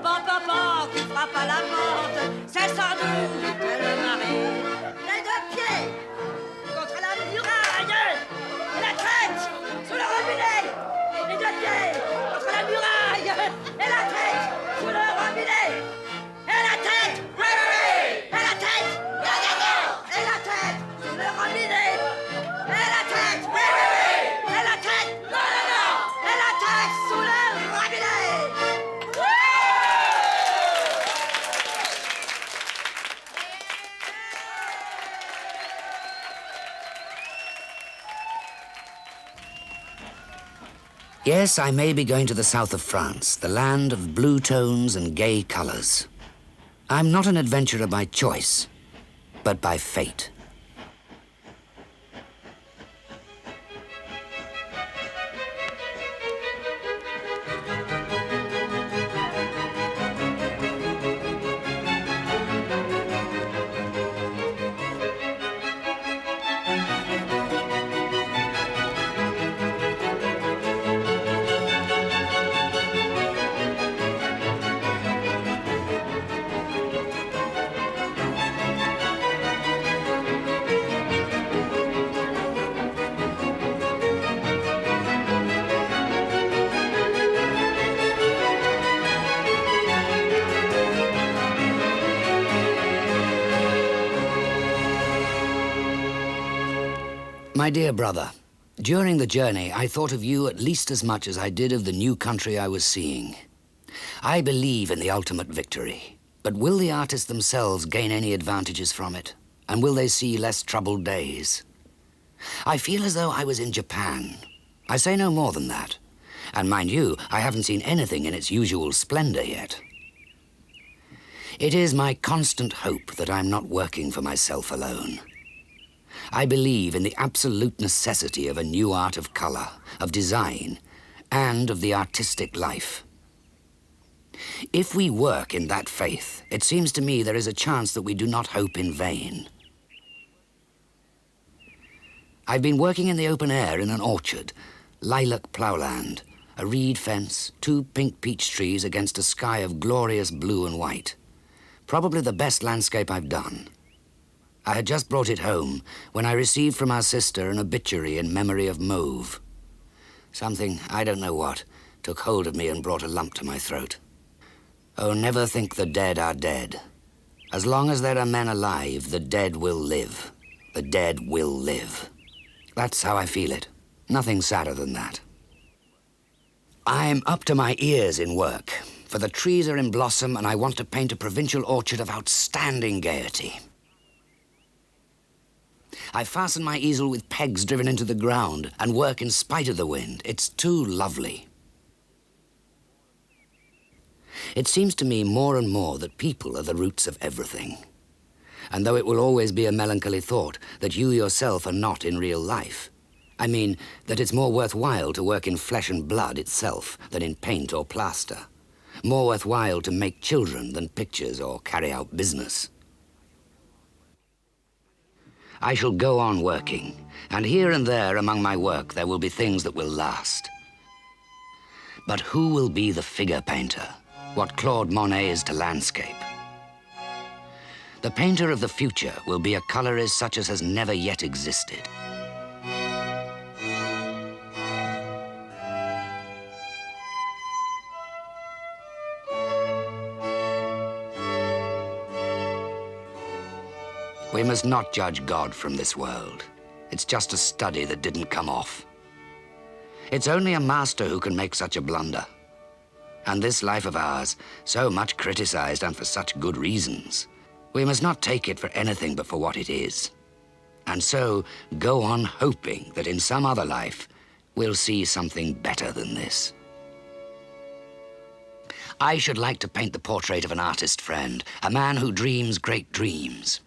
Papa qui frappe à la porte, c'est sans doute le mari. Les deux pieds contre la muraille et la tête sous le robinet. Les deux pieds contre la muraille et la tête sous le robinet. Et la tête, oui, oui, oui. Et la tête, non, non, non. Et la tête sous le robinet. Et la tête, oui, oui, oui. Et la tête, non, non, non. Et la tête sous le robinet. Yes, I may be going to the south of France, the land of blue tones and gay colors. I'm not an adventurer by choice, but by fate. My dear brother, during the journey, I thought of you at least as much as I did of the new country I was seeing. I believe in the ultimate victory, but will the artists themselves gain any advantages from it? And will they see less troubled days? I feel as though I was in Japan. I say no more than that. And mind you, I haven't seen anything in its usual splendor yet. It is my constant hope that I'm not working for myself alone. I believe in the absolute necessity of a new art of color, of design, and of the artistic life. If we work in that faith, it seems to me there is a chance that we do not hope in vain. I've been working in the open air in an orchard, lilac ploughland, a reed fence, 2 pink peach trees against a sky of glorious blue and white. Probably the best landscape I've done. I had just brought it home when I received from our sister an obituary in memory of Mauve. Something, I don't know what, took hold of me and brought a lump to my throat. Oh, never think the dead are dead. As long as there are men alive, the dead will live. The dead will live. That's how I feel it. Nothing sadder than that. I'm up to my ears in work, for the trees are in blossom and I want to paint a provincial orchard of outstanding gaiety. I fasten my easel with pegs driven into the ground and work in spite of the wind. It's too lovely. It seems to me more and more that people are the roots of everything. And though it will always be a melancholy thought that you yourself are not in real life, I mean that it's more worthwhile to work in flesh and blood itself than in paint or plaster. More worthwhile to make children than pictures or carry out business. I shall go on working, and here and there among my work there will be things that will last. But who will be the figure painter? What Claude Monet is to landscape? The painter of the future will be a colorist such as has never yet existed. We must not judge God from this world. It's just a study that didn't come off. It's only a master who can make such a blunder. And this life of ours, so much criticized and for such good reasons, we must not take it for anything but for what it is. And so go on hoping that in some other life, we'll see something better than this. I should like to paint the portrait of an artist friend, a man who dreams great dreams.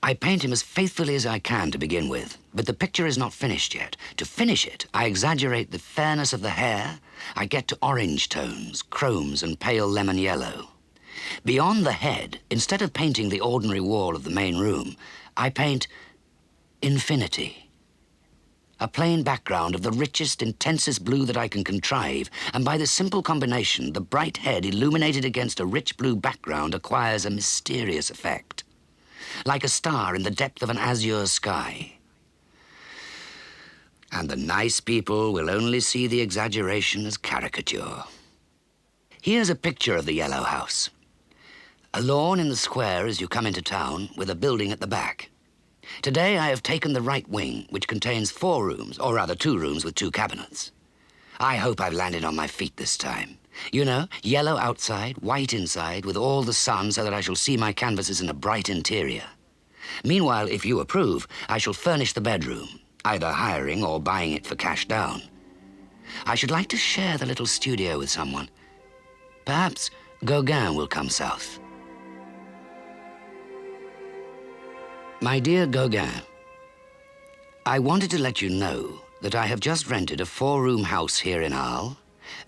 I paint him as faithfully as I can to begin with, but the picture is not finished yet. To finish it, I exaggerate the fairness of the hair. I get to orange tones, chromes, and pale lemon yellow. Beyond the head, instead of painting the ordinary wall of the main room, I paint infinity. A plain background of the richest, intensest blue that I can contrive, and by the simple combination, the bright head illuminated against a rich blue background acquires a mysterious effect, like a star in the depth of an azure sky. And the nice people will only see the exaggeration as caricature. Here's a picture of the yellow house. A lawn in the square as you come into town, with a building at the back. Today I have taken the right wing, which contains 4 rooms, or rather 2 rooms with 2 cabinets. I hope I've landed on my feet this time. You know, yellow outside, white inside, with all the sun so that I shall see my canvases in a bright interior. Meanwhile, if you approve, I shall furnish the bedroom, either hiring or buying it for cash down. I should like to share the little studio with someone. Perhaps Gauguin will come south. My dear Gauguin, I wanted to let you know that I have just rented a 4-room house here in Arles,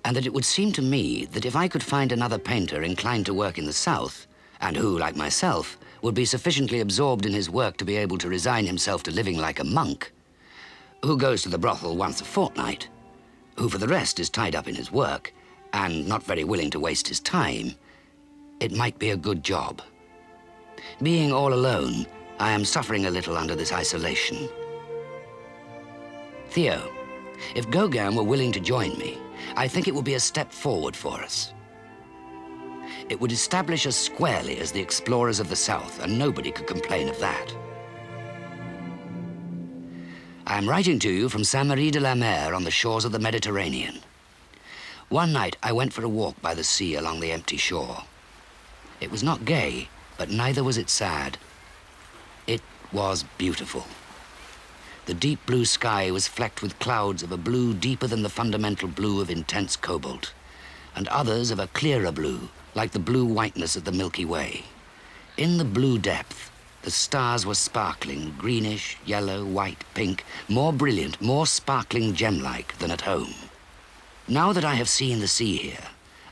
and that it would seem to me that if I could find another painter inclined to work in the south, and who, like myself, would be sufficiently absorbed in his work to be able to resign himself to living like a monk, who goes to the brothel once a fortnight, who for the rest is tied up in his work, and not very willing to waste his time, it might be a good job. Being all alone, I am suffering a little under this isolation. Theo, if Gauguin were willing to join me, I think it would be a step forward for us. It would establish us squarely as the explorers of the South, and nobody could complain of that. I am writing to you from Saint-Marie-de-la-Mer on the shores of the Mediterranean. One night I went for a walk by the sea along the empty shore. It was not gay, but neither was it sad. It was beautiful. The deep blue sky was flecked with clouds of a blue deeper than the fundamental blue of intense cobalt, and others of a clearer blue, like the blue whiteness of the Milky Way. In the blue depth, the stars were sparkling, greenish, yellow, white, pink, more brilliant, more sparkling gem-like than at home. Now that I have seen the sea here,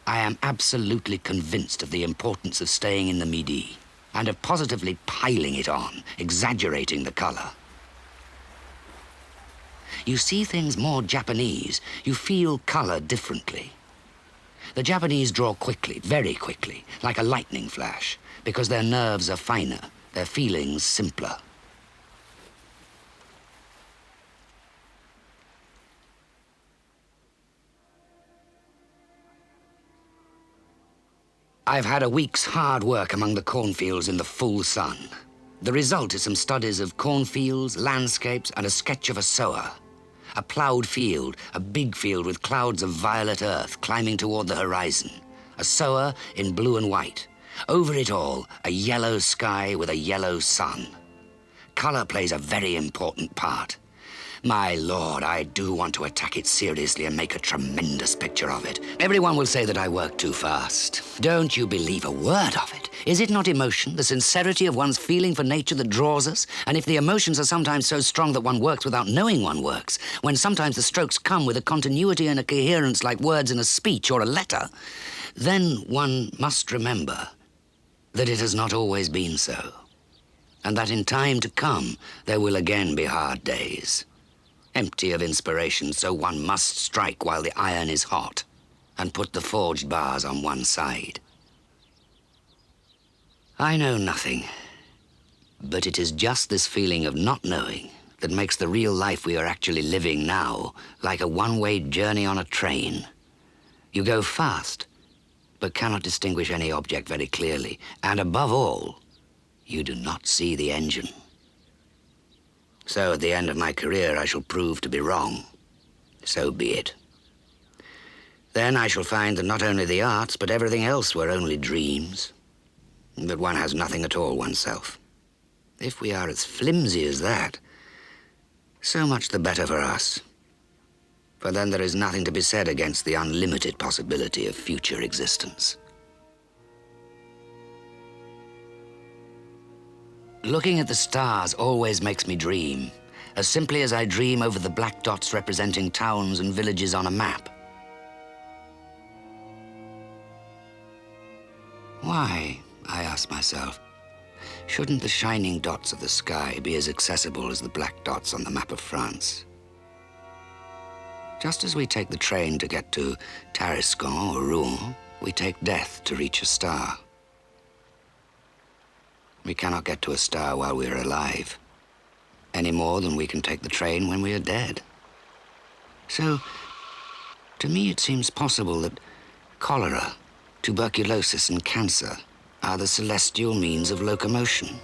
I am absolutely convinced of the importance of staying in the Midi, and of positively piling it on, exaggerating the color. You see things more Japanese. You feel color differently. The Japanese draw quickly, very quickly, like a lightning flash, because their nerves are finer, their feelings simpler. I've had a week's hard work among the cornfields in the full sun. The result is some studies of cornfields, landscapes, and a sketch of a sower. A ploughed field, a big field with clouds of violet earth climbing toward the horizon. A sower in blue and white. Over it all, a yellow sky with a yellow sun. Color plays a very important part. My lord, I do want to attack it seriously and make a tremendous picture of it. Everyone will say that I work too fast. Don't you believe a word of it. Is it not emotion, the sincerity of one's feeling for nature that draws us? And if the emotions are sometimes so strong that one works without knowing one works, when sometimes the strokes come with a continuity and a coherence like words in a speech or a letter, then one must remember that it has not always been so, and that in time to come there will again be hard days, empty of inspiration, so one must strike while the iron is hot and put the forged bars on one side. I know nothing, but it is just this feeling of not knowing that makes the real life we are actually living now like a one-way journey on a train. You go fast, but cannot distinguish any object very clearly, and above all, you do not see the engine. So at the end of my career, I shall prove to be wrong. So be it. Then I shall find that not only the arts, but everything else were only dreams, and that one has nothing at all oneself. If we are as flimsy as that, so much the better for us. For then there is nothing to be said against the unlimited possibility of future existence. Looking at the stars always makes me dream, as simply as I dream over the black dots representing towns and villages on a map. Why, I ask myself, shouldn't the shining dots of the sky be as accessible as the black dots on the map of France? Just as we take the train to get to Tarascon or Rouen, we take death to reach a star. We cannot get to a star while we are alive, any more than we can take the train when we are dead. So, to me it seems possible that cholera, tuberculosis, and cancer are the celestial means of locomotion,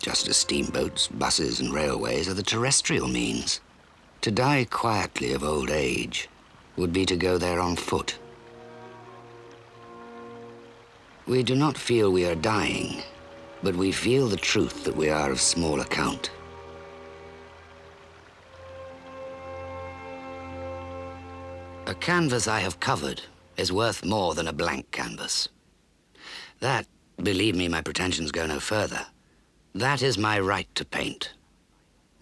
just as steamboats, buses, and railways are the terrestrial means. To die quietly of old age would be to go there on foot. We do not feel we are dying, but we feel the truth that we are of small account. A canvas I have covered is worth more than a blank canvas. That, believe me, my pretensions go no further. That is my right to paint,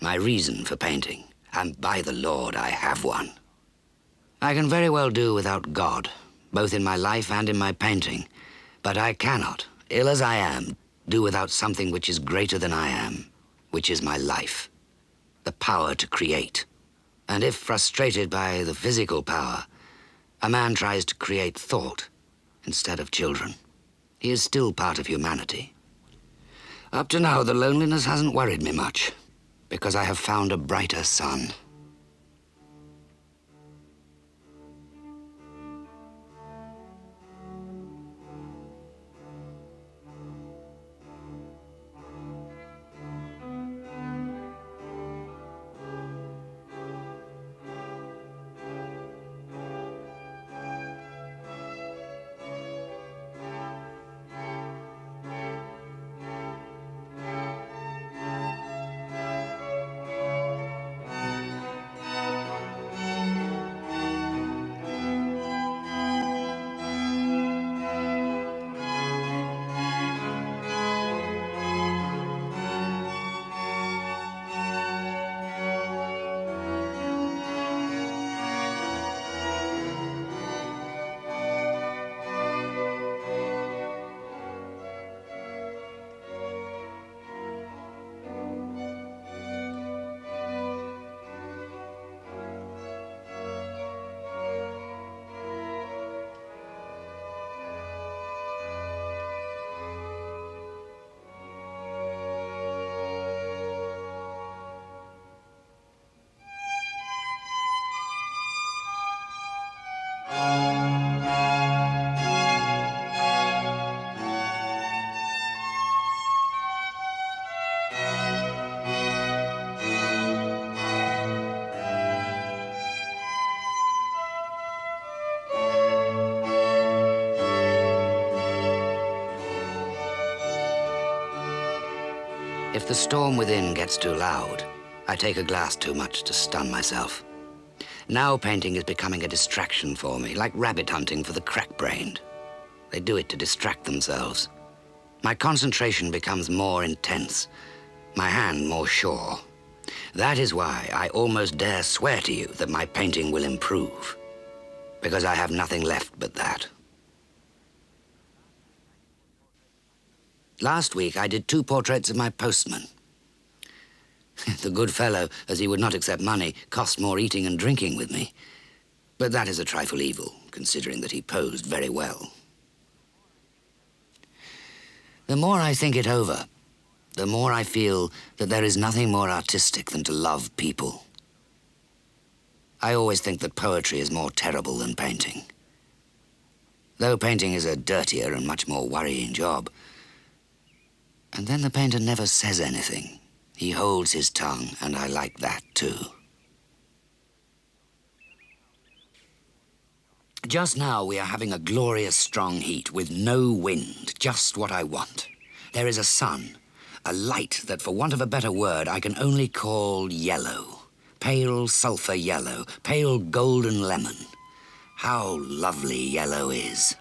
my reason for painting, and by the Lord, I have one. I can very well do without God, both in my life and in my painting, but I cannot, ill as I am, do without something which is greater than I am, which is my life, the power to create. And if frustrated by the physical power, a man tries to create thought instead of children, he is still part of humanity. Up to now, the loneliness hasn't worried me much, because I have found a brighter sun. If the storm within gets too loud, I take a glass too much to stun myself. Now painting is becoming a distraction for me, like rabbit hunting for the crack-brained. They do it to distract themselves. My concentration becomes more intense, my hand more sure. That is why I almost dare swear to you that my painting will improve, because I have nothing left but that. Last week, I did 2 portraits of my postman. The good fellow, as he would not accept money, cost more eating and drinking with me. But that is a trifle evil, considering that he posed very well. The more I think it over, the more I feel that there is nothing more artistic than to love people. I always think that poetry is more terrible than painting. Though painting is a dirtier and much more worrying job. And then the painter never says anything. He holds his tongue, and I like that too. Just now we are having a glorious strong heat with no wind, just what I want. There is a sun, a light that for want of a better word I can only call yellow. Pale sulphur yellow, pale golden lemon. How lovely yellow is.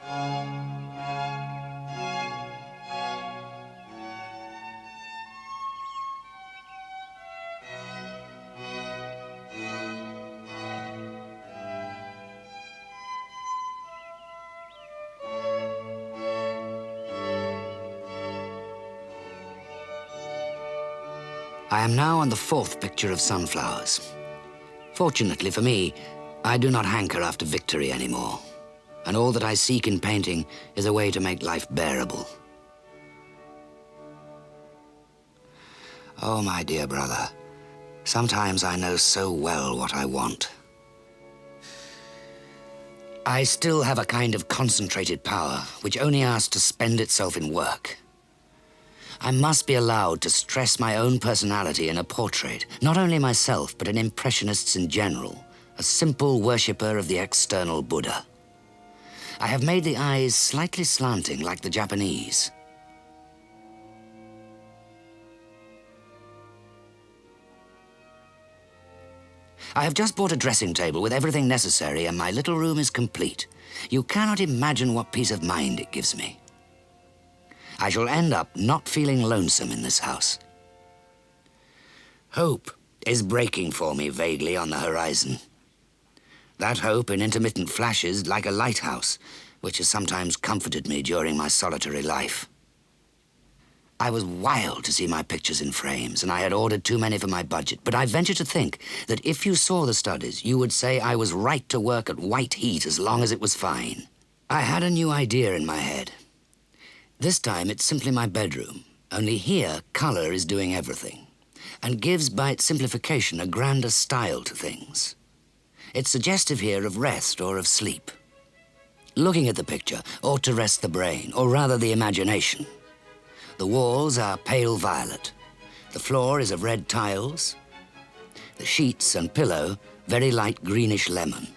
I am now on the 4th picture of sunflowers. Fortunately for me, I do not hanker after victory anymore, and all that I seek in painting is a way to make life bearable. Oh, my dear brother, sometimes I know so well what I want. I still have a kind of concentrated power which only asks to spend itself in work. I must be allowed to stress my own personality in a portrait, not only myself, but in impressionists in general, a simple worshipper of the external Buddha. I have made the eyes slightly slanting like the Japanese. I have just bought a dressing table with everything necessary, and my little room is complete. You cannot imagine what peace of mind it gives me. I shall end up not feeling lonesome in this house. Hope is breaking for me vaguely on the horizon. That hope in intermittent flashes like a lighthouse, which has sometimes comforted me during my solitary life. I was wild to see my pictures in frames, and I had ordered too many for my budget, but I venture to think that if you saw the studies, you would say I was right to work at white heat as long as it was fine. I had a new idea in my head. This time it's simply my bedroom, only here color is doing everything, and gives by its simplification a grander style to things. It's suggestive here of rest or of sleep. Looking at the picture ought to rest the brain, or rather the imagination. The walls are pale violet. The floor is of red tiles. The sheets and pillow very light greenish lemon.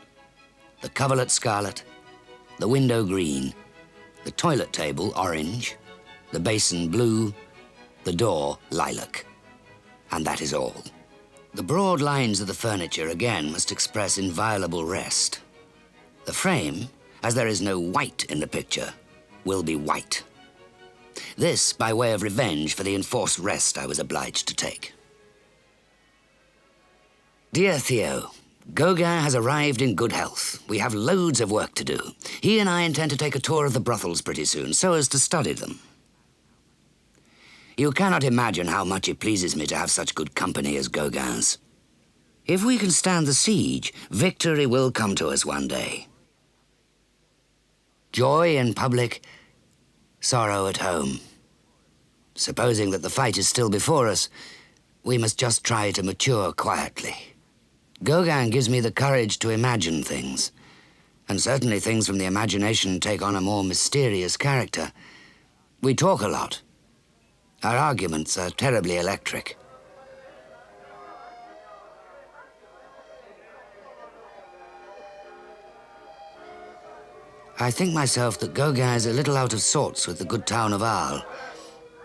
The coverlet scarlet. The window green. The toilet table orange. The basin blue. The door lilac. And that is all. The broad lines of the furniture again must express inviolable rest. The frame, as there is no white in the picture, will be white. This by way of revenge for the enforced rest I was obliged to take. Dear Theo, Gauguin has arrived in good health. We have loads of work to do. He and I intend to take a tour of the brothels pretty soon, so as to study them. You cannot imagine how much it pleases me to have such good company as Gauguin's. If we can stand the siege, victory will come to us one day. Joy in public, sorrow at home. Supposing that the fight is still before us, we must just try to mature quietly. Gauguin gives me the courage to imagine things, and certainly things from the imagination take on a more mysterious character. We talk a lot. Our arguments are terribly electric. I think myself that Gauguin is a little out of sorts with the good town of Arles,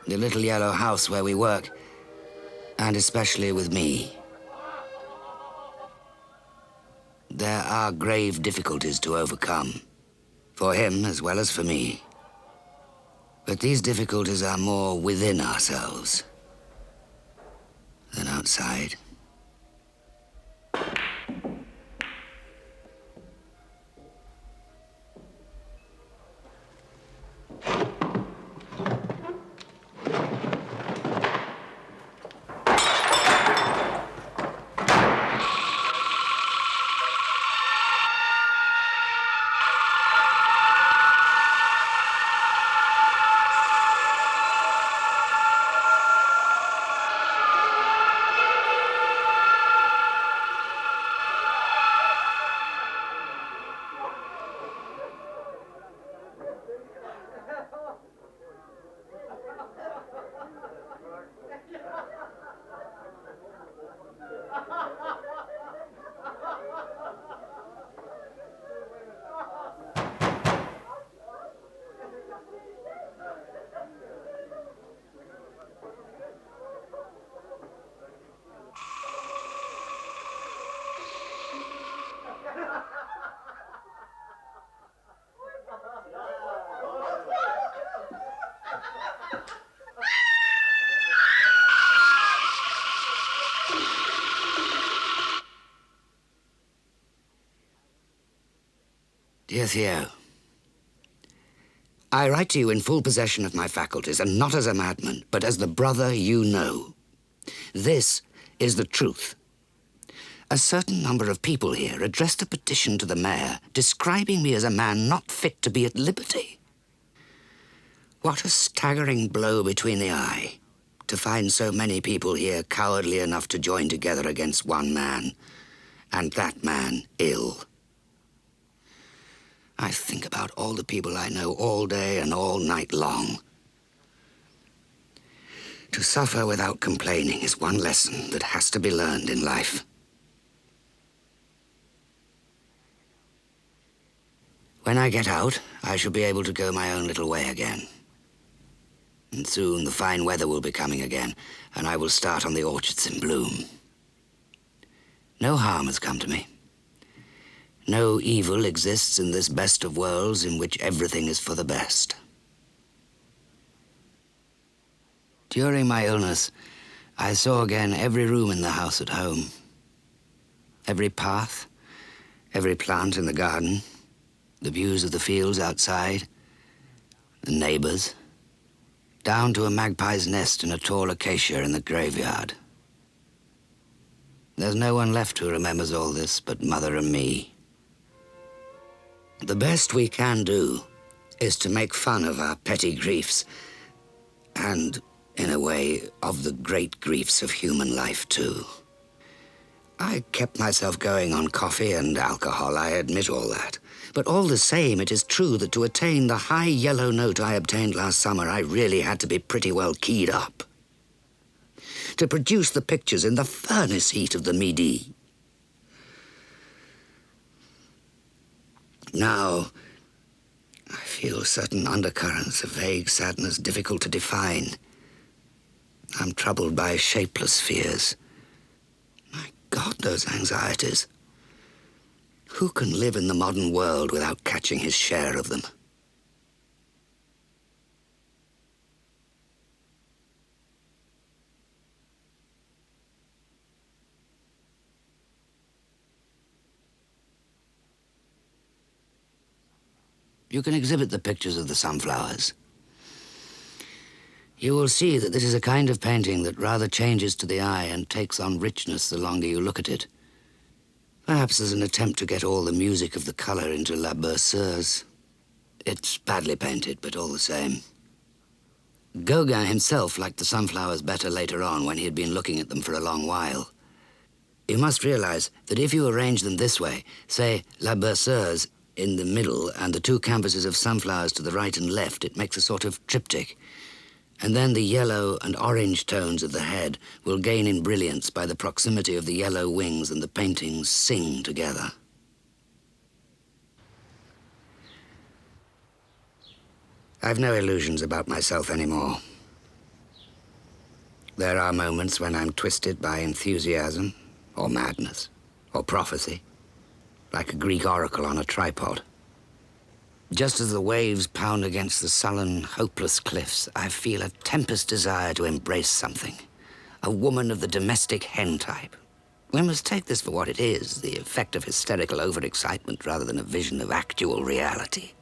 the little yellow house where we work, and especially with me. there are grave difficulties to overcome, for him as well as for me. But these difficulties are more within ourselves than outside. Dear Theo, I write to you in full possession of my faculties, and not as a madman, but as the brother you know. This is the truth. A certain number of people here addressed a petition to the mayor describing me as a man not fit to be at liberty. What a staggering blow between the eye to find so many people here cowardly enough to join together against one man, and that man ill. I think about all the people I know all day and all night long. To suffer without complaining is one lesson that has to be learned in life. When I get out, I shall be able to go my own little way again. And soon the fine weather will be coming again, and I will start on the orchards in bloom. No harm has come to me. No evil exists in this best of worlds in which everything is for the best. During my illness, I saw again every room in the house at home. Every path, every plant in the garden, the views of the fields outside, the neighbors, down to a magpie's nest in a tall acacia in the graveyard. There's no one left who remembers all this but Mother and me. The best we can do is to make fun of our petty griefs and, in a way, of the great griefs of human life, too. I kept myself going on coffee and alcohol, I admit all that. But all the same, it is true that to attain the high yellow note I obtained last summer, I really had to be pretty well keyed up. To produce the pictures in the furnace heat of the Midi. Now, I feel certain undercurrents of vague sadness difficult to define. I'm troubled by shapeless fears. My God, those anxieties. Who can live in the modern world without catching his share of them? You can exhibit the pictures of the sunflowers. You will see that this is a kind of painting that rather changes to the eye and takes on richness the longer you look at it. Perhaps as an attempt to get all the music of the color into La Berceuse. It's badly painted, but all the same. Gauguin himself liked the sunflowers better later on when he had been looking at them for a long while. You must realize that if you arrange them this way, say La Berceuse in the middle and the two canvases of sunflowers to the right and left, it makes a sort of triptych. And then the yellow and orange tones of the head will gain in brilliance by the proximity of the yellow wings, and the paintings sing together. I've no illusions about myself anymore. There are moments when I'm twisted by enthusiasm, or madness, or prophecy. like a Greek oracle on a tripod. Just as the waves pound against the sullen, hopeless cliffs, I feel a tempest desire to embrace something. A woman of the domestic hen type. We must take this for what it is, the effect of hysterical overexcitement rather than a vision of actual reality.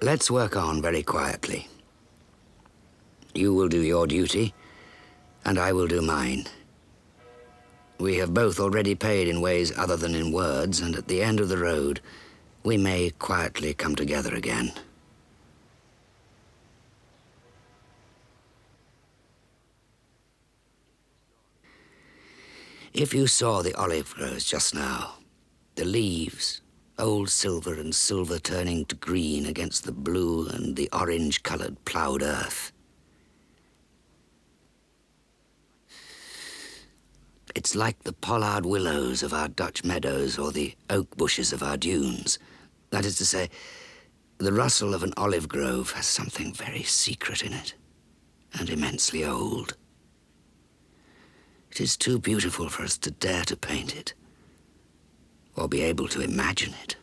Let's work on very quietly. You will do your duty, and I will do mine. We have both already paid in ways other than in words, and at the end of the road, we may quietly come together again. If you saw the olive groves just now, the leaves, old silver and silver turning to green against the blue and the orange-colored ploughed earth. It's like the pollard willows of our Dutch meadows or the oak bushes of our dunes. That is to say, the rustle of an olive grove has something very secret in it, and immensely old. It is too beautiful for us to dare to paint it, or be able to imagine it.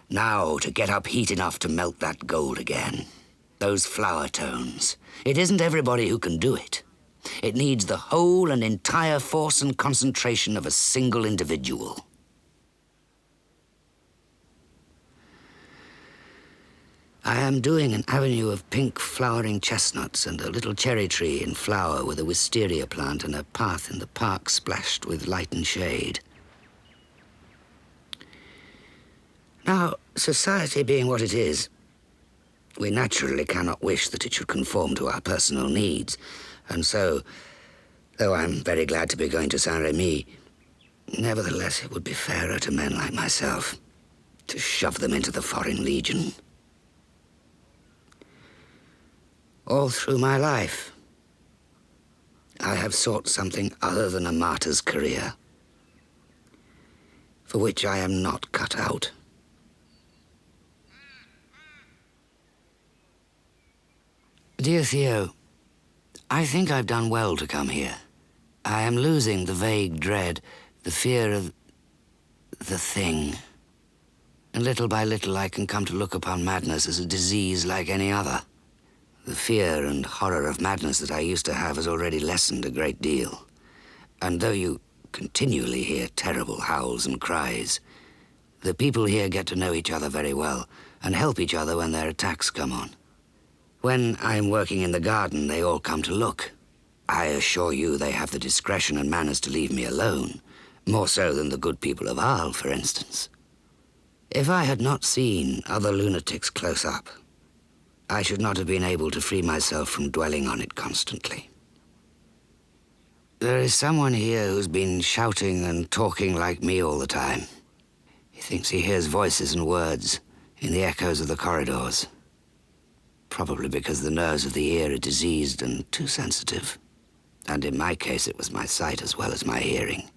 Now, to get up heat enough to melt that gold again. Those flower tones. It isn't everybody who can do it. It needs the whole and entire force and concentration of a single individual. I am doing an avenue of pink flowering chestnuts and a little cherry tree in flower with a wisteria plant and a path in the park splashed with light and shade. Now, society being what it is, we naturally cannot wish that it should conform to our personal needs. And so, though I'm very glad to be going to Saint-Rémy, nevertheless it would be fairer to men like myself to shove them into the Foreign Legion. All through my life, I have sought something other than a martyr's career, for which I am not cut out. Dear Theo, I think I've done well to come here. I am losing the vague dread, the fear of the thing. And little by little I can come to look upon madness as a disease like any other. The fear and horror of madness that I used to have has already lessened a great deal. And though you continually hear terrible howls and cries, the people here get to know each other very well and help each other when their attacks come on. When I'm working in the garden, they all come to look. I assure you they have the discretion and manners to leave me alone, more so than the good people of Arles, for instance. If I had not seen other lunatics close up, I should not have been able to free myself from dwelling on it constantly. There is someone here who's been shouting and talking like me all the time. He thinks he hears voices and words in the echoes of the corridors. Probably because the nerves of the ear are diseased and too sensitive. And in my case, it was my sight as well as my hearing.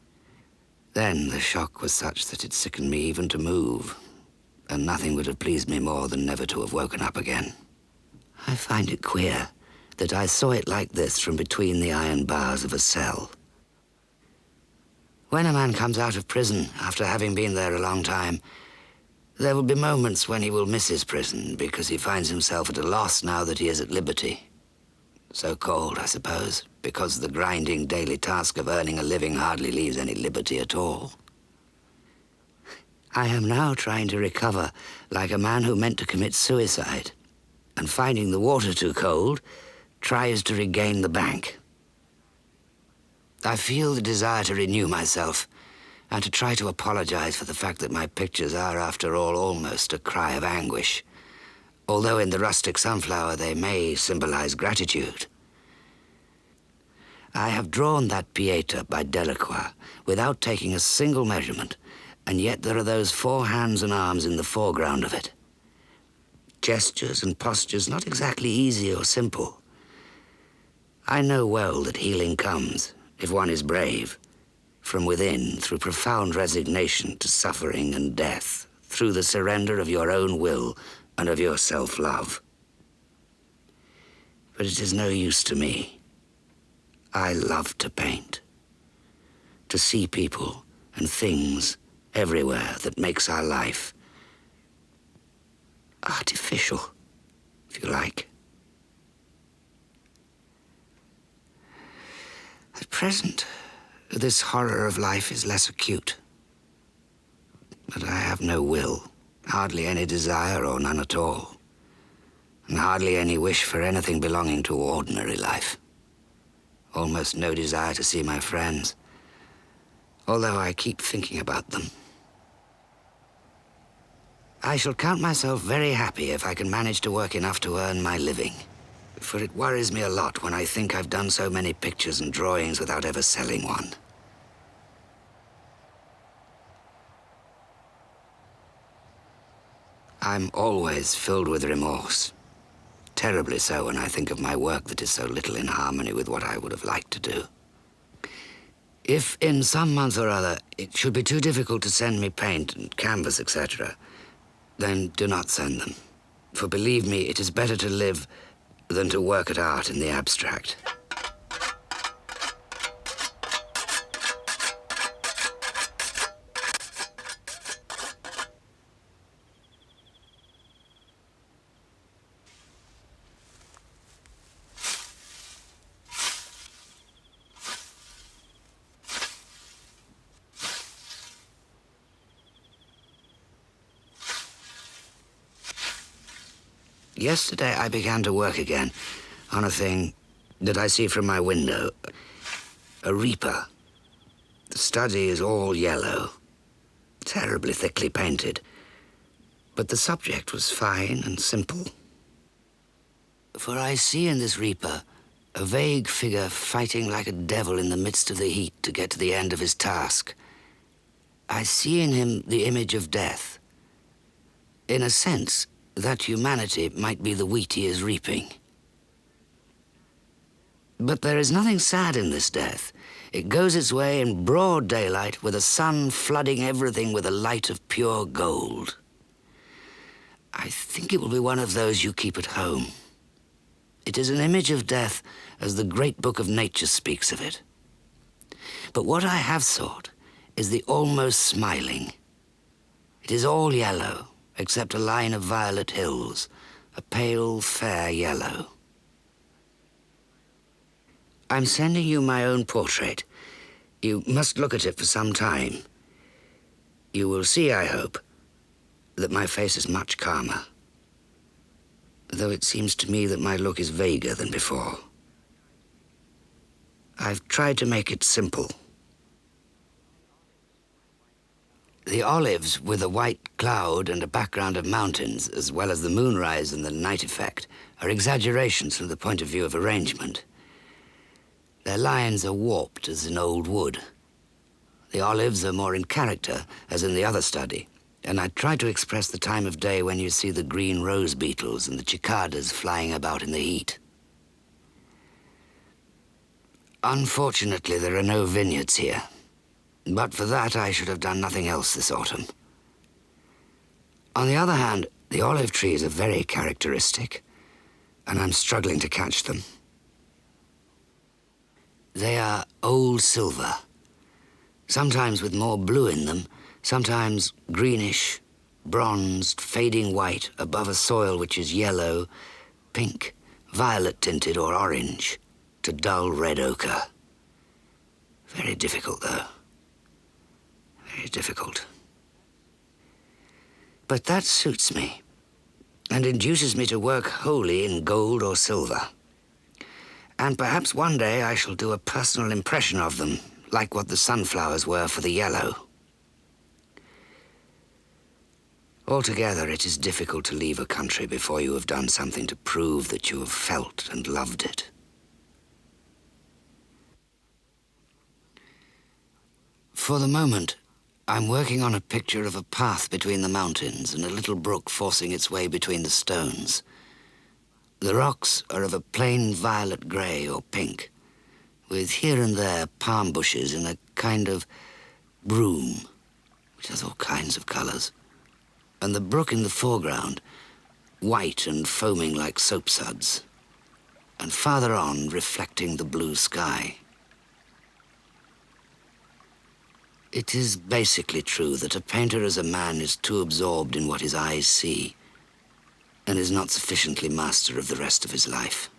Then the shock was such that it sickened me even to move, and nothing would have pleased me more than never to have woken up again. I find it queer that I saw it like this from between the iron bars of a cell. When a man comes out of prison after having been there a long time, there will be moments when he will miss his prison because he finds himself at a loss now that he is at liberty. So called, I suppose, because the grinding daily task of earning a living hardly leaves any liberty at all. I am now trying to recover like a man who meant to commit suicide, and finding the water too cold, tries to regain the bank. I feel the desire to renew myself and to try to apologize for the fact that my pictures are, after all, almost a cry of anguish, although in the rustic sunflower they may symbolize gratitude. I have drawn that Pieta by Delacroix without taking a single measurement, and yet there are those 4 hands and arms in the foreground of it. Gestures and postures not exactly easy or simple. I know well that healing comes, if one is brave, from within through profound resignation to suffering and death, through the surrender of your own will and of your self-love. But it is no use to me. I love to paint. To see people and things everywhere that makes our life artificial, if you like. At present, this horror of life is less acute. But I have no will, hardly any desire or none at all, and hardly any wish for anything belonging to ordinary life. Almost no desire to see my friends, although I keep thinking about them. I shall count myself very happy if I can manage to work enough to earn my living, for it worries me a lot when I think I've done so many pictures and drawings without ever selling one. I'm always filled with remorse, terribly so when I think of my work that is so little in harmony with what I would have liked to do. If in some month or other it should be too difficult to send me paint and canvas, etc., then do not send them. For believe me, it is better to live than to work at art in the abstract. Yesterday I began to work again on a thing that I see from my window. A reaper. The study is all yellow, terribly thickly painted. But the subject was fine and simple. For I see in this reaper a vague figure fighting like a devil in the midst of the heat to get to the end of his task. I see in him the image of death. In a sense, that humanity might be the wheat he is reaping. But there is nothing sad in this death. It goes its way in broad daylight with the sun flooding everything with a light of pure gold. I think it will be one of those you keep at home. It is an image of death as the great book of nature speaks of it. But what I have sought is the almost smiling. It is all yellow, except a line of violet hills, a pale, fair yellow. I'm sending you my own portrait. You must look at it for some time. You will see, I hope, that my face is much calmer, though it seems to me that my look is vaguer than before. I've tried to make it simple. The olives with a white cloud and a background of mountains, as well as the moonrise and the night effect, are exaggerations from the point of view of arrangement. Their lines are warped as in old wood. The olives are more in character, as in the other study, and I try to express the time of day when you see the green rose beetles and the cicadas flying about in the heat. Unfortunately, there are no vineyards here. But for that, I should have done nothing else this autumn. On the other hand, the olive trees are very characteristic, and I'm struggling to catch them. They are old silver, sometimes with more blue in them, sometimes greenish, bronzed, fading white above a soil which is yellow, pink, violet-tinted or orange, to dull red ochre. Very difficult, though. Very difficult. But that suits me, and induces me to work wholly in gold or silver. And perhaps one day I shall do a personal impression of them, like what the sunflowers were for the yellow. Altogether, it is difficult to leave a country before you have done something to prove that you have felt and loved it. For the moment, I'm working on a picture of a path between the mountains and a little brook forcing its way between the stones. The rocks are of a plain violet grey or pink, with here and there palm bushes in a kind of broom, which has all kinds of colours, and the brook in the foreground, white and foaming like soapsuds. and farther on, reflecting the blue sky. It is basically true that a painter as a man is too absorbed in what his eyes see and is not sufficiently master of the rest of his life.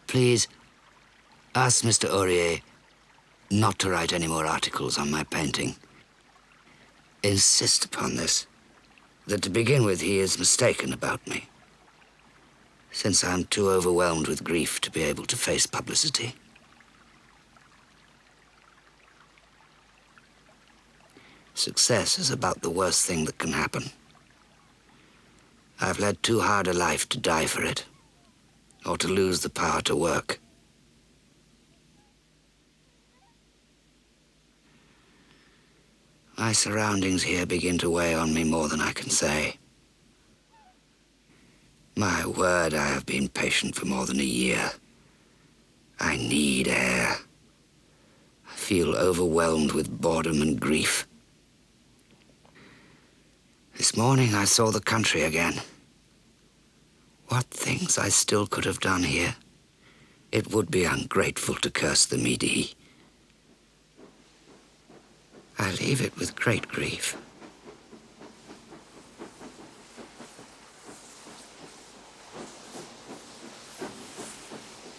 Please, ask Mr. Aurier not to write any more articles on my painting. Insist upon this, that to begin with he is mistaken about me, since I'm too overwhelmed with grief to be able to face publicity. Success is about the worst thing that can happen. I've led too hard a life to die for it, or to lose the power to work. My surroundings here begin to weigh on me more than I can say. My word, I have been patient for more than a year. I need air. I feel overwhelmed with boredom and grief. This morning I saw the country again. What things I still could have done here. It would be ungrateful to curse the Midi. I leave it with great grief.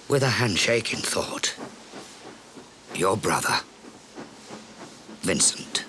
With a handshake in thought, your brother, Vincent.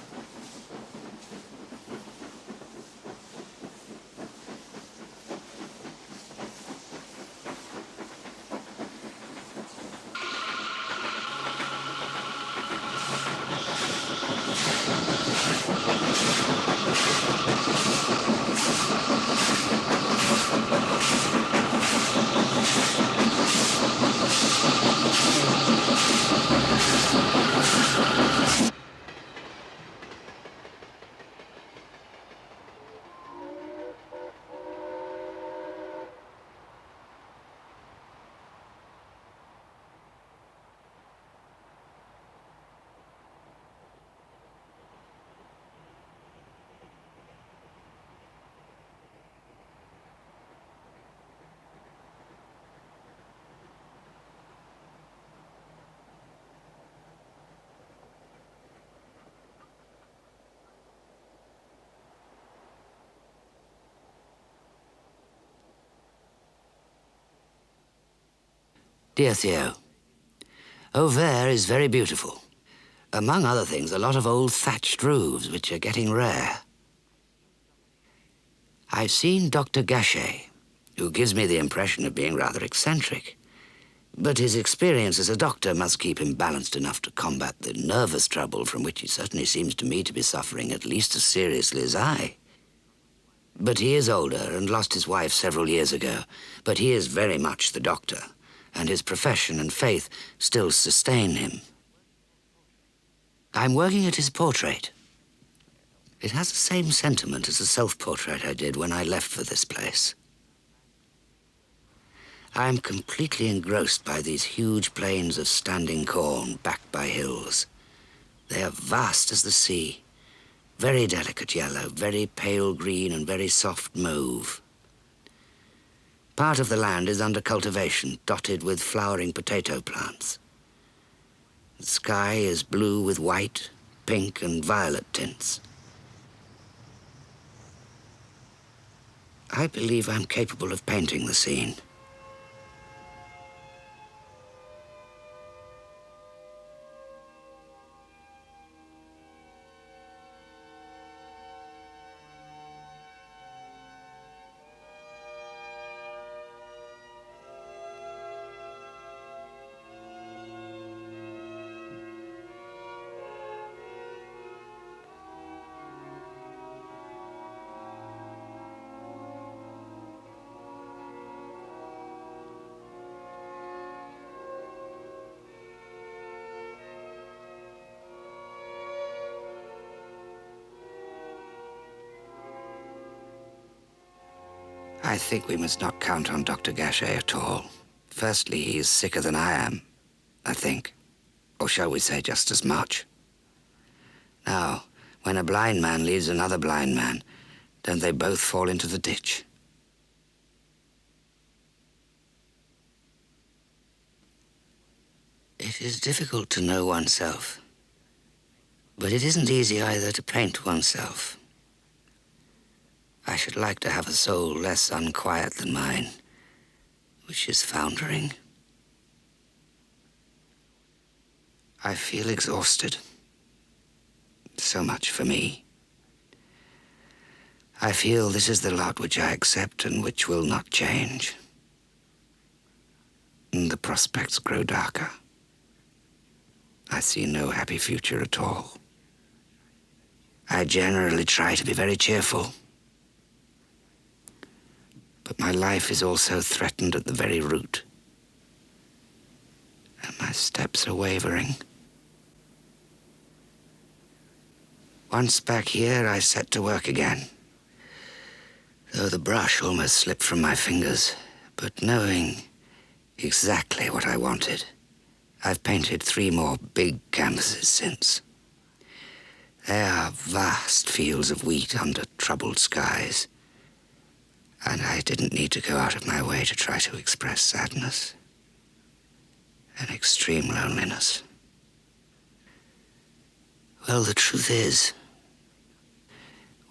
Dear Theo, Auvers is very beautiful. Among other things, a lot of old thatched roofs, which are getting rare. I've seen Dr. Gachet, who gives me the impression of being rather eccentric. But his experience as a doctor must keep him balanced enough to combat the nervous trouble from which he certainly seems to me to be suffering at least as seriously as I. But he is older and lost his wife several years ago, but he is very much the doctor, and his profession and faith still sustain him. I'm working at his portrait. It has the same sentiment as the self-portrait I did when I left for this place. I'm completely engrossed by these huge plains of standing corn backed by hills. They are vast as the sea, very delicate yellow, very pale green, and very soft mauve. Part of the land is under cultivation, dotted with flowering potato plants. The sky is blue with white, pink, and violet tints. I believe I'm capable of painting the scene. I think we must not count on Dr. Gachet at all. Firstly, he is sicker than I am, I think. Or shall we say just as much? Now, when a blind man leaves another blind man, Then they both fall into the ditch. It is difficult to know oneself, but it isn't easy either to paint oneself. I should like to have a soul less unquiet than mine, which is foundering. I feel exhausted. So much for me. I feel this is the lot which I accept and which will not change. And the prospects grow darker. I see no happy future at all. I generally try to be very cheerful. But my life is also threatened at the very root. And my steps are wavering. Once back here, I set to work again. Though the brush almost slipped from my fingers, but knowing exactly what I wanted, I've painted 3 more big canvases since. They are vast fields of wheat under troubled skies, and I didn't need to go out of my way to try to express sadness and extreme loneliness. Well, the truth is,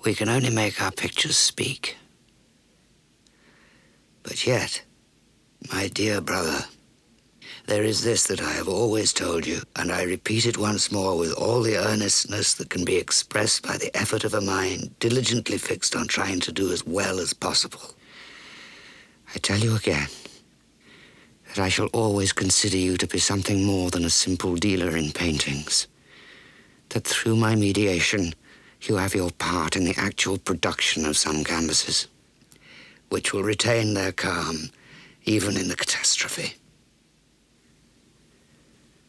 we can only make our pictures speak. But yet, my dear brother, there is this that I have always told you, and I repeat it once more with all the earnestness that can be expressed by the effort of a mind diligently fixed on trying to do as well as possible. I tell you again that I shall always consider you to be something more than a simple dealer in paintings, that through my mediation, you have your part in the actual production of some canvases, which will retain their calm even in the catastrophe.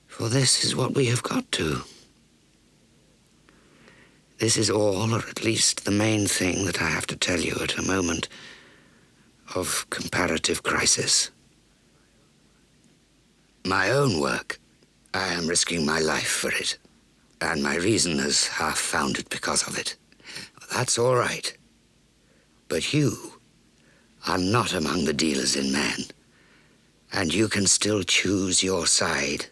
For this is what we have got to. This is all, or at least the main thing that I have to tell you at a moment of comparative crisis. My own work, I am risking my life for it, and my reason is half-founded because of it. That's all right. But you are not among the dealers in men, and you can still choose your side,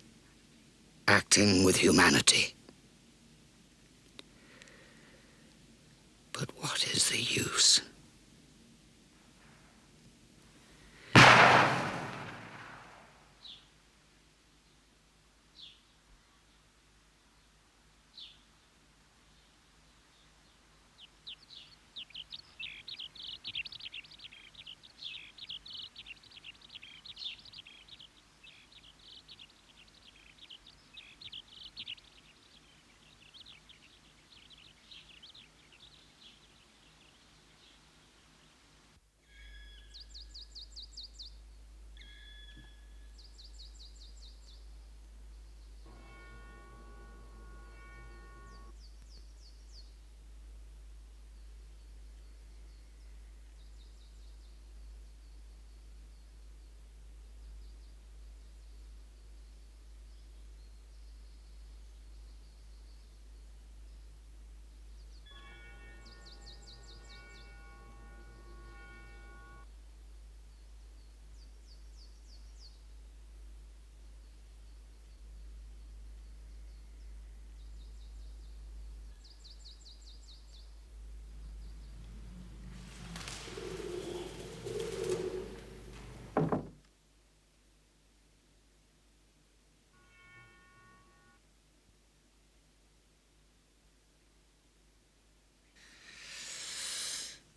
acting with humanity. But what is the use?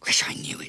Wish I knew